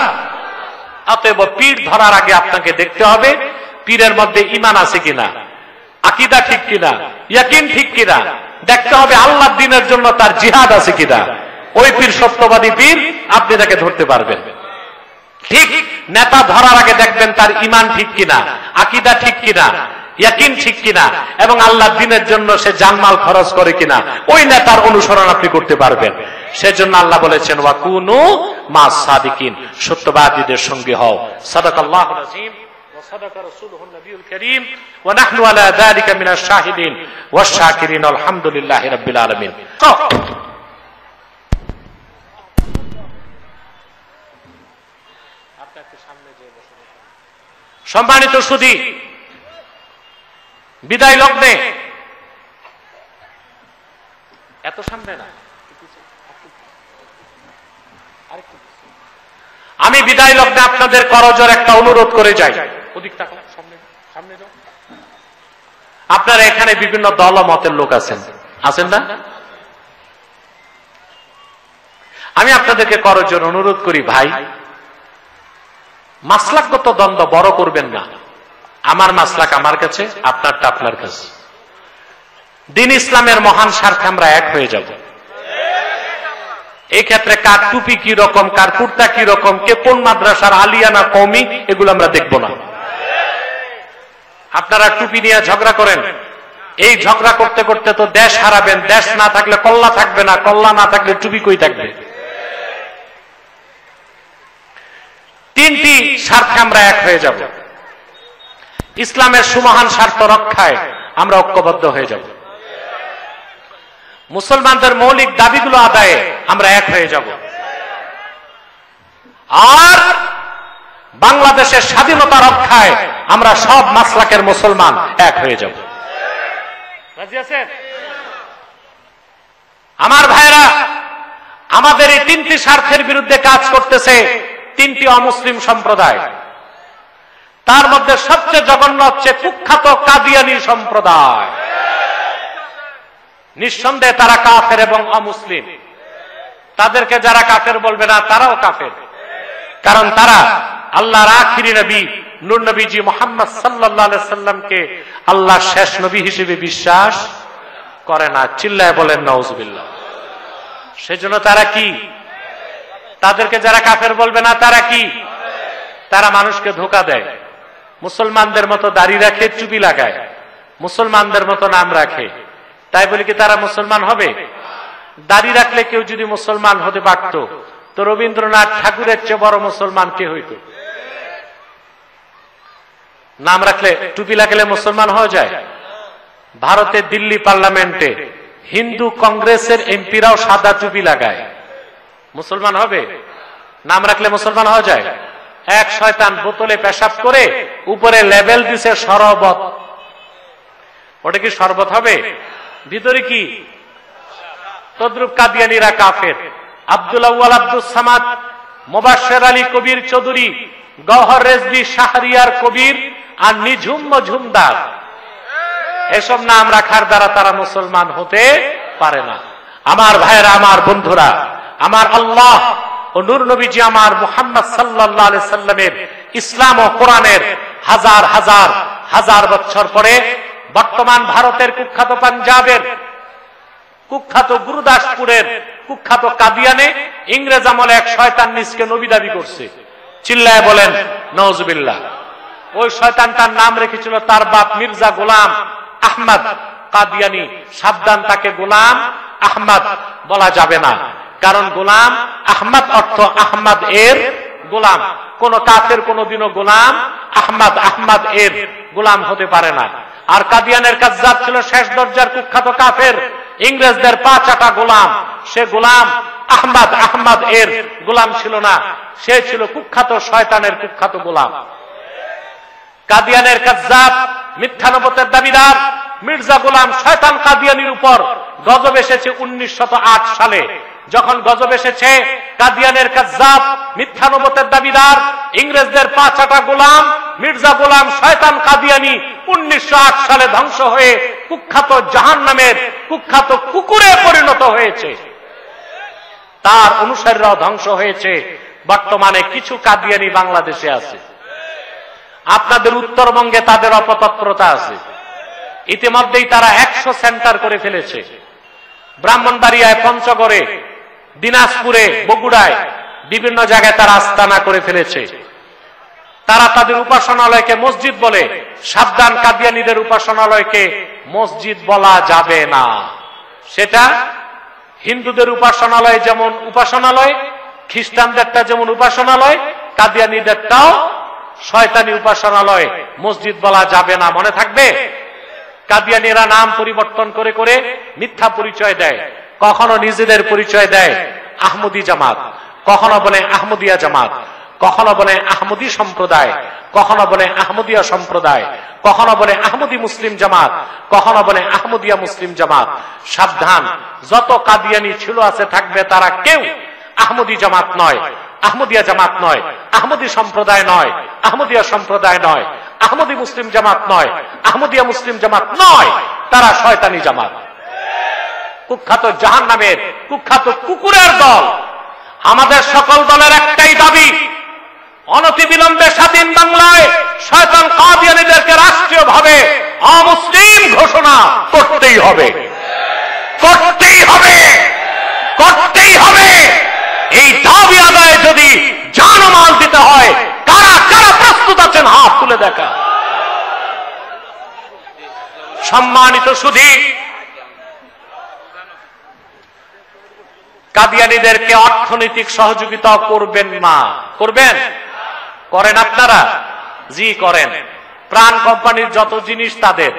অতএব পীর ধরার আগে আপনাকে দেখতে হবে পীরের মধ্যে ঈমান আছে কিনা, আকীদা ঠিক কিনা, ইয়াকিন ঠিক কিনা। দেখতে হবে আল্লাহর দ্বীনের জন্য তার জিহাদ আছে কিনা। ওই পীর সত্যবাদী পীর, আপনি তাকে ধরতে পারবেন। ঠিক নেতা ধরার আগে দেখবেন তার ঈমান ঠিক কিনা, আকীদা ঠিক কিনা, ইয়াকিন ঠিক কিনা, এবং আল্লাহর দ্বীনের জন্য সে জানমাল খরচ করে কিনা। ওই নেতার অনুসরণ আপনি করতে পারবেন। সেজন্য আল্লাহ বলেছেন, ওয়াকুনু মা'আস সাদিকিন, সত্যবাদীদের সঙ্গী হও। সাদাকাল্লাহুল আযীম ওয়া সাদাকা রাসূলুহুন নবিয়ুল কারীম ওয়া নাহনু আলা যালিকা মিনাশ শাহিদিন ওয়াশ শাকিরিন। আলহামদুলিল্লাহি রাব্বিল আলামিন। সম্মানিত সুধী, বিদায় লগ্নে, এত সামনে না, আমি বিদায় লগ্নে আপনাদের করজোর একটা অনুরোধ করে যাই। আপনারা এখানে বিভিন্ন দল মতের লোক আছেন না? আমি আপনাদেরকে করজোর অনুরোধ করি, ভাই, মাসলাকগত দ্বন্দ্ব বড় করবেন না। আমার মাসলাক আমার কাছে, আপনারটা আপনার কাছে। দ্বীন ইসলামের মহান স্বার্থে আমরা এক হয়ে যাব। এই ক্ষেত্রে কার টুপি কি রকম, কার কুর্তা কি রকম, কে কোন মাদ্রাসার, আলিয়া না কওমি, এগুলো আমরা দেখব না। আপনারা টুপি নিয়ে ঝগড়া করেন, এই ঝগড়া করতে করতে তো দেশ হারাবেন। দেশ না থাকলে কল্লা থাকবে না, কল্লা না থাকলে টুপি কই থাকবে। তিনটি স্বার্থে আমরা এক হয়ে যাব। ইসলামের সুমহান স্বার্থ রক্ষায় আমরা ঐক্যবদ্ধ হয়ে যাব। মুসলমানদের মৌলিক দাবিগুলো আদায়ে আমরা এক হয়ে যাব। আর বাংলাদেশের স্বাধীনতা রক্ষায় আমরা সব মাসলাকের মুসলমান এক হয়ে যাব। রাজি আছেন? আমার ভাইরা, আমাদের এই তিনটি স্বার্থের বিরুদ্ধে কাজ করতেছে তিনটি অমুসলিম সম্প্রদায়। তার মধ্যে সবচেয়ে জঘন্য হচ্ছে কুখ্যাত কাদিয়ানী সম্প্রদায়। নিঃসন্দেহে তারা কাফের এবং অমুসলিম। তাদেরকে যারা কাফের বলবে না তারাও কাফের, কারণ তারা আল্লাহর আখিরি নবী নূর নবীজি মুহাম্মদ সাল্লাল্লাহু আলাইহি সাল্লামকে আল্লাহর শেষ নবী হিসেবে বিশ্বাস করে না। চিল্লায় বলেন নাউজুবিল্লাহ। সেজন্য তারা কি? তাদেরকে যারা কাফের বলবে না তারা কি? তারা মানুষকে ধোঁকা দেয়। মুসলমানদের মতো দাড়ি রাখে, টুপি লাগায়, মুসলমানদের মতো নাম রাখে, তাই বলে কি তারা মুসলমান হবে? দাড়ি রাখলে কেউ যদি মুসলমান হতে পারত তো রবীন্দ্রনাথ ঠাকুরের চেয়ে বড় মুসলমান কে হইত? নাম রাখলে, টুপি লাগলে মুসলমান হয়ে যায়? ভারতের দিল্লি পার্লামেন্টে হিন্দু কংগ্রেসের এমপিরাও সাদা টুপি লাগায়, মুসলমান হবে? নাম রাখলে মুসলমান হয়ে যায়? এক শয়তান বোতলে পেশাব করে উপরে লেবেল দিছে শরবত, ওটা কি শরবত হবে? ভিতরে কি? তদ্রুপ কাদিয়ানীরা কাফের। আব্দুল আউয়াল আব্দুল সামাদ, মোবাশ্বের আলী কবির চৌধুরী, গওহর রেজভী, শাহরিয়ার কবির আর নিঝুম মজুমদার, এসব নাম রাখার দ্বারা তারা মুসলমান হতে পারে না। আমার ভাইয়েরা, আমার বন্ধুরা, আমার আল্লাহ ও নূর নবীজি আমার মুহাম্মদ সাল্লাল্লাহু আলাইহি সাল্লামের ইসলাম ও কোরআনের হাজার হাজার হাজার বছর পরে বর্তমান ভারতের কুখ্যাত পাঞ্জাবের, কুখ্যাত গুরুদাসপুরের, কুখ্যাত কাদিয়ানে ইংরেজ আমলে এক শয়তান নিজকে নবী দাবি করছে। চিল্লায় বলেন নাউজুবিল্লাহ। ওই শয়তানটার নাম রেখেছিল তার বাপ মির্জা গোলাম আহমদ কাদিয়ানী। সাবধান, তাকে গোলাম আহমদ বলা যাবে না, কারণ গোলাম আহমদ অর্থ আহমদ এর গোলাম। কোন কাফের কোনদিনও গোলাম আহমদ এর গোলাম হতে পারে না। আর কাদিয়ানের কাজ্জাব ছিল শেষ দরজার কুখ্যাত কাফের, ইংরেজদের পা চাটা গোলাম। সে গোলাম আহমদ এর গোলাম ছিল না, সে ছিল কুখ্যাত শয়তানের কুখ্যাত গোলাম। কাদিয়ানের কাজ্জাব, মিথ্যা নবুয়তের দাবিদার মির্জা গোলাম শয়তান কাদিয়ানির উপর গজব এসেছে 1908 সালে। যখন গজব এসেছে, কাদিয়ানের কাজ্জাব, মিথ্যা নবুয়তের দাবিদার, ইংরেজদের পা চাটা গোলাম মির্জা গোলাম শয়তান কাদিয়ানি 1908 সালে ধ্বংস হয়ে কুখ্যাত জাহান্নামের কুখ্যাত কুকুরে পরিণত হয়েছে। তার অনুসারীরাও ধ্বংস হয়েছে। বর্তমানে কিছু কাদিয়ানি বাংলাদেশে আছে। আপনাদের উত্তরবঙ্গে তাদের অপতৎপরতা আছে। ইতিমধ্যেই তারা 100 সেন্টার করে ফেলেছে। ব্রাহ্মণবাড়িয়ায়, পঞ্চগড়ে, দিনাজপুরে, বগুড়ায় বিভিন্ন জায়গায় তারা আস্তানা করে ফেলেছে। তারা তাদের উপাসনালয়কে মসজিদ বলে। সাবধান, কাদিয়ানীদের উপাসনালয়কে মসজিদ বলা যাবে না। সেটা হিন্দুদের উপাসনালয় যেমন উপাসনালয়, খ্রিস্টানদেরটা যেমন উপাসনালয়, কাদিয়ানীদেরটাও শয়তানি উপাসনালয়, মসজিদ বলা যাবে না। মনে থাকবে? কাদিয়ানীরা নাম পরিবর্তন করে করে মিথ্যা পরিচয় দেয়। কখনো নিজেদের পরিচয় দেয় আহমদী জামাত, কখনো বলে আহমদিয়া জামাত, কখনো বলে আহমদী সম্প্রদায়, কখনো বলে আহমদিয়া সম্প্রদায়, কখনো বলে আহমদী মুসলিম জামাত, কখনো বলে আহমদিয়া মুসলিম জামাত। সাবধান, যত কাদিয়ানী ছিল আছে থাকবে, তারা কেউ আহমদী জামাত নয়, আহমদিয়া জামাত নয়, আহমদী সম্প্রদায় নয়, আহমদিয়া সম্প্রদায় নয়, আহমদী মুসলিম জামাত নয়, আহমদিয়া মুসলিম জামাত নয়। তারা শয়তানি জামাত, কুখ্যাত জাহান্নামের কুখ্যাত কুকুরের দল। আমাদের সকল দলের একটাই দাবি, অনতিবিলম্বে স্বাধীন বাংলায় শয়তান কাদিয়ানীদেরকে রাষ্ট্রীয়ভাবে অমুসলিম ঘোষণা করতেই হবে, করতেই হবে, করতেই হবে। এই দাবি আদায়ে যদি জানমাল দিতে হয়, কারা কারা প্রস্তুত আছেন হাত তুলে দেখা। সম্মানিত সুধী, কাদিয়ানীদেরকে অর্থনৈতিক সহযোগিতা করবেন না। করবেন? করেন আপনারা? জি করেন। প্রাণ কোম্পানির যত জিনিস তাদের,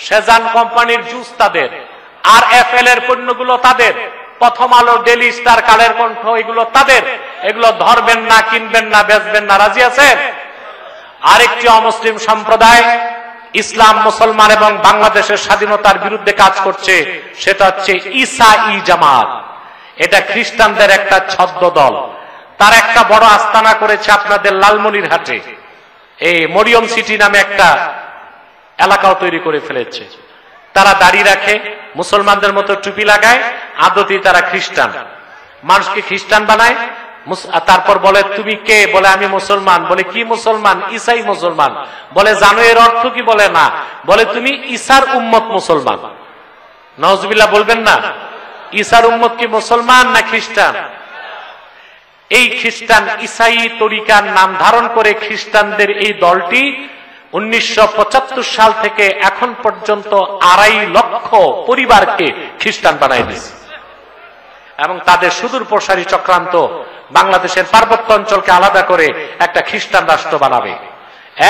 সেজান কোম্পানির জুস তাদের, আর এফএল এর পণ্যগুলো তাদের, প্রথম আলো, ডেলি স্টার, কালের কণ্ঠ, এগুলো তাদের। এগুলো ধরবেন না, কিনবেন না, বেচবেন না। রাজি আছেন? আরেকটি অমুসলিম সম্প্রদায় ইসলাম, মুসলমান এবং বাংলাদেশের স্বাধীনতার বিরুদ্ধে কাজ করছে, সেটা হচ্ছে ঈসাই জামাত। এটা খ্রিস্টানদের একটা ছদ্ম দল। তার একটা বড় আস্তানা করেছে আপনাদের লালমনিরহাটে, এই মরিয়ম সিটি নামে একটা এলাকাও তৈরি করে ফেলেছে। তারা দাড়ি রাখে, মুসলমানদের মতো টুপি লাগায়, আদতেই তারা খ্রিস্টান। মানুষকে খ্রিস্টান বানায়, তারপর বলে তুমি কে? বলে আমি মুসলমান। বলে কি মুসলমান? ঈসাই মুসলমান। বলে জানো এর অর্থ কি? বলে না। বলে তুমি ঈসার উম্মত মুসলমান। নাউজুবিল্লাহ বলবেন না? ঈসার উম্মত কি মুসলমান না খ্রিস্টান? এই খ্রিস্টান ঈসাই তরিকার নাম ধারণ করে খ্রিস্টানদের এই দলটি 1975 সাল থেকে এখন পর্যন্ত 2.5 লক্ষ পরিবারকে খ্রিস্টান বানায় দিয়েছে এবং তাদের সুদূর প্রসারী চক্রান্ত বাংলাদেশের পার্বত্য অঞ্চলকে আলাদা করে একটা খ্রিস্টান রাষ্ট্র বানাবে।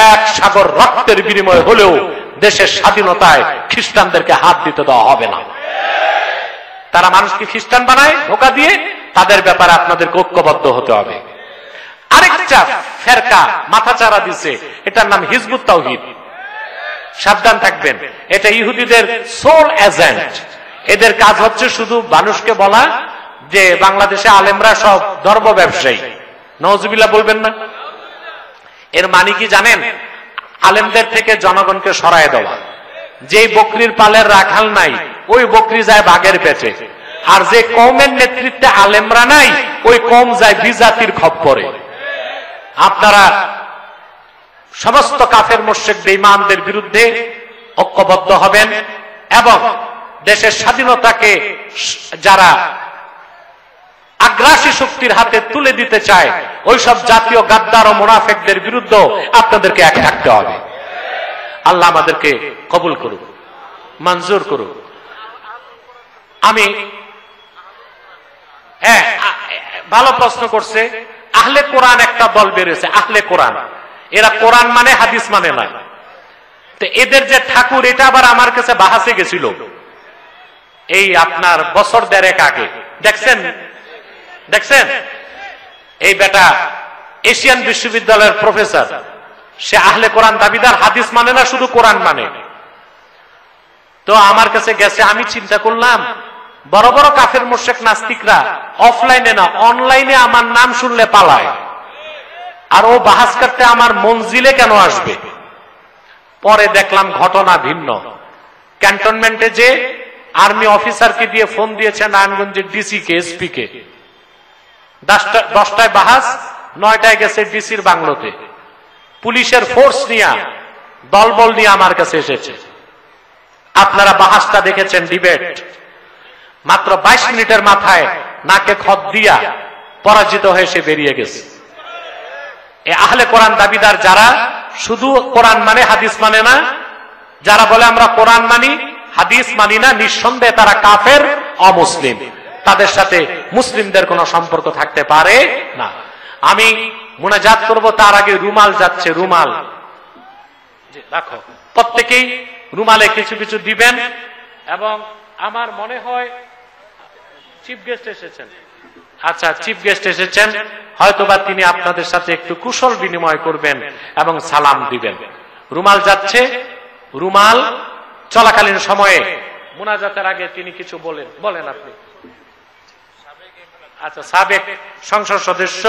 1 সাগর রক্তের বিনিময়ে হলেও দেশের স্বাধীনতায় খ্রিস্টানদেরকে হাত দিতে দেওয়া হবে না। তারা মানুষকে খ্রিস্টান বানায় ধোঁকা দিয়ে, তাদের ব্যাপারে আপনাদেরকে ঐক্যবদ্ধ হতে হবে। আরেকটা ফেরকা মাথাচাড়া দিছে, এটার নাম হিজবুত তাওহীদ। সাবধান থাকবেন, এটা ইহুদিদের সোল এজেন্ট। এদের কাজ হচ্ছে শুধু মানুষকে বলা যে বাংলাদেশে আলেমরা সব ধর্ম ব্যবসায়ী। নাউজুবিল্লাহ বলবেন না? এর মানে কি জানেন? আলেমদের থেকে জনগণকে সরায় দেওয়া। যেই বকরির পালের রাখাল নাই, ওই বকরি যায় বাঘের পেটে। আর যে কওমের নেতৃত্বে আলেমরা নাই, ওই কওম যায় বিজাতির খপ্পরে। আপনারা সমস্ত কাফের মুশরিক বেঈমানদের বিরুদ্ধে ঐক্যবদ্ধ হবেন এবং দেশের স্বাধীনতাকে যারা আগ্রাসী শক্তির হাতে তুলে দিতে চায়, ওইসব জাতীয় গাদ্দার ও মুনাফিকদের বিরুদ্ধে আপনাদেরকে এক থাকতে হবে। আল্লাহ আমাদেরকে কবুল করুক, মঞ্জুর করুক। আমি ভালো প্রশ্ন করছে। আহলে কোরআন একটা দল বেরিয়েছে, আহলে কোরআন। এরা কোরআন মানে হাদিস মানে না। তো এদের যে ঠাকুর, এটা আবার আমার কাছে বাহাসে গেছিল এই আপনার বছর 1.5 আগে। দেখছেন এই বেটা এশিয়ান বিশ্ববিদ্যালয়ের প্রফেসর, সে আহলে কোরআন দাবিদার, হাদিস মানে না, শুধু কোরআন মানে। তো আমার কাছে গেছে, আমি চিন্তা করলাম বড় বড় কাফের মুশরিক নাস্তিকরা অফলাইনে না অনলাইনে আমার নাম শুনলে পালায়, আর ও বাহাস করতে আমার মঞ্জিলে কেন আসবে? পরে দেখলাম ঘটনা ভিন্ন। ক্যান্টনমেন্টে যে আর্মি অফিসারকে দিয়ে ফোন দিয়েছে নারায়ণগঞ্জের ডিসি কে, এসপি কে। 10টায় বাহাস, 9টায় গেছে ডিসির বাংলোতে। পুলিশের ফোর্স নিয়ে, দলবল নিয়ে আমার কাছে এসেছে। আপনারা বাহাসটা দেখেছেন, ডিবেট। মাত্র 22 মিনিটের মাথায় নাকে খত দিয়া পরাজিত হয়ে সে বেরিয়ে গেছে। এই আহলে কোরআন দাবিদার যারা শুধু কোরআন মানে হাদিস মানে না, যারা বলে আমরা কোরআন মানি হাদিস মানি না, নিঃসন্দেহে তারা কাফের, অমুসলিম। তাদের সাথে মুসলিমদের কোনো সম্পর্ক থাকতে পারে না। আমি মুনাজাত করব, তার আগে রুমাল যাচ্ছে, রুমাল দেখো, প্রত্যেকেই রুমালে কিছু কিছু দিবেন। এবং আমার মনে হয় চিফ গেস্ট এসেছেন। আচ্ছা, চিফ গেস্ট এসেছেন, হয়তোবা তিনি আপনাদের সাথে একটু কুশল বিনিময় করবেন এবং সালাম দিবেন। রুমাল যাচ্ছে। রুমাল চলাকালীন সময়ে মুনাজাতের আগে তিনি কিছু বলেন আপনি। আচ্ছা, সাবেক সংসদ সদস্য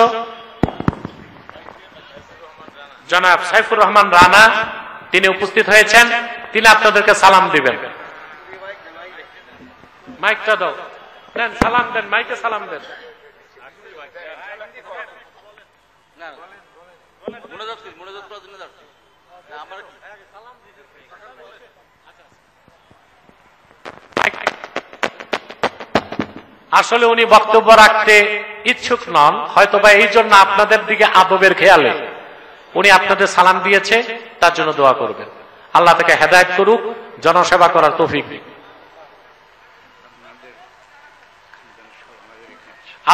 জনাব সাইফুর রহমান রানা তিনি উপস্থিত হয়েছেন, তিনি আপনাদেরকে সালাম দিবেন। মাইকটা দাও, দেন, সালাম দেন, মাইকে সালাম দেন। আসলে উনি বক্তব্য রাখতে ইচ্ছুক নন, হয়তোবা এই জন্য আপনাদের দিকে আদবের খেয়ালে উনি আপনাদের সালাম দিয়েছে, তার জন্য দোয়া করবেন। আল্লাহ তাকে হেদায়েত করুক, জনসেবা করার তৌফিক দিক।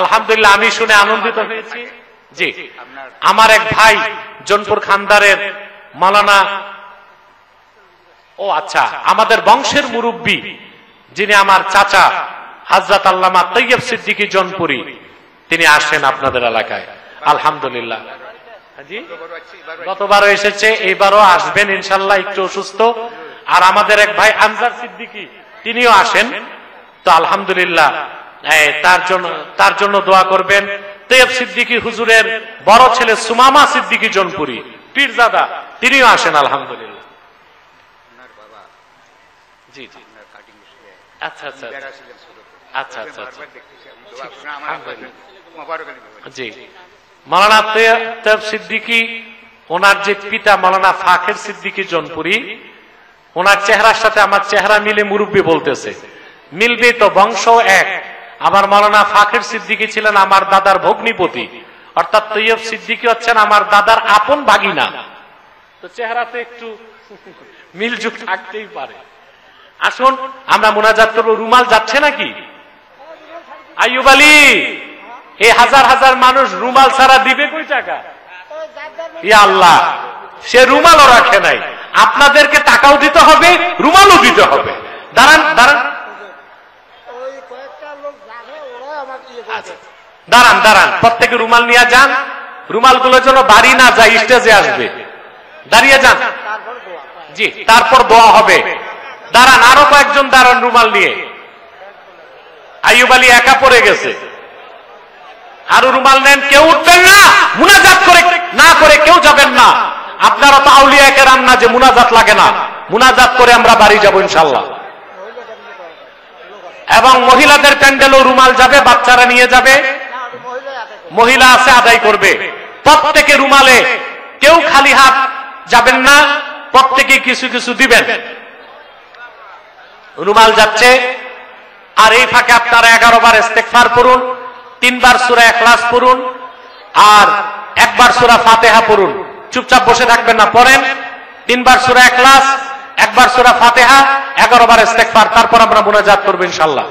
আলহামদুলিল্লাহ, আমি শুনে আনন্দিত হয়েছি। জি, আমার এক ভাই জোনপুর খানদারের মাওলানা, ও আচ্ছা, আমাদের বংশের মুরব্বী যিনি আমার চাচা হযরত আল্লামা তৈয়ব সিদ্দিকী জোনপুরি, তিনি আসেন আপনাদের এলাকায়। আলহামদুলিল্লাহ, জি, গতবারও এসেছে, এইবারও আসবেন ইনশাল্লাহ, একটু অসুস্থ। আর আমাদের এক ভাই আনসার সিদ্দিকী, তিনিও আসেন। তো আলহামদুলিল্লাহ, তার জন্য দোয়া করবেন। তৈয়ব সিদ্দিকী হুজুরের বড় ছেলে সুমামা সিদ্দিকী জোনপুরি পীরজাদা, তিনিও আসেন। আলহামদুলিল্লাহ, জি জি, আচ্ছা আচ্ছা আচ্ছা আচ্ছা জি। মাওলানা তৈয়ব সিদ্দিকী, ওনার যে পিতা মাওলানা ফাখের সিদ্দিকী জনপুরি, ওনার চেহারার সাথে আমার চেহারা মিলে মুরব্বী বলতেছে, মিলবে তো, বংশ এক। আমার মাওলানা ফাখের সিদ্দিকী ছিলেন আমার দাদার ভগ্নিপতি, অর্থাৎ তৈয়ব সিদ্দিকী হচ্ছেন আমার দাদার আপন ভাগিনা। তো চেহারাতে একটু মিলযুক থাকতেই পারে। আসুন আমরা মুনাজাত করবো। রুমাল যাচ্ছে নাকি? আইয়ুব আলী, এই হাজার হাজার মানুষ রুমাল ছাড়া দিবে কই টাকা? ইয়া আল্লাহ, সে রুমালও রাখে নাই। আপনাদেরকে টাকাও দিতে হবে, রুমালও দিতে হবে। দাঁড়ান দাঁড়ান দাঁড়ান দাঁড়ান, প্রত্যেকে রুমাল নিয়ে যান। রুমালগুলো যেন বাড়ি না যায়, স্টেজে আসবে। দাঁড়িয়ে যান জি, তারপর দোয়া হবে। দাঁড়ান, আরো কয়েকজন দাঁড়ান রুমাল নিয়ে। আইয়ুব আলী একা পড়ে গেছে, আরো রুমাল নেন। কেউ উঠবেন না, মুনাজাত করে না করে কেউ যাবেন না। আপনারা তো আউলিয়া কেরাম না যে মুনাজাত লাগে না। মুনাজাত করে আমরা বাড়ি যাব ইনশাআল্লাহ। এবং মহিলাদের প্যান্ডেলও রুমাল যাবে, বাচ্চারা নিয়ে যাবে, মহিলা আছে আদায় করবে। প্রত্যেকে রুমালে, কেউ খালি হাত যাবেন না, প্রত্যেকে কিছু কিছু দিবেন। রুমাল যাচ্ছে। আর এই ফাঁকে আপনারা 11 বার ইস্তেগফার পড়ুন, 3 বার সূরা ইখলাস পড়ুন, আর 1 বার সূরা ফাতিহা পড়ুন। চুপচাপ বসে থাকবেন না, পড়েন 3 বার সূরা ইখলাস, 1 বার সূরা ফাতিহা, 11 বার ইস্তেগফার, তারপর আমরা মুনাজাত করব ইনশাআল্লাহ।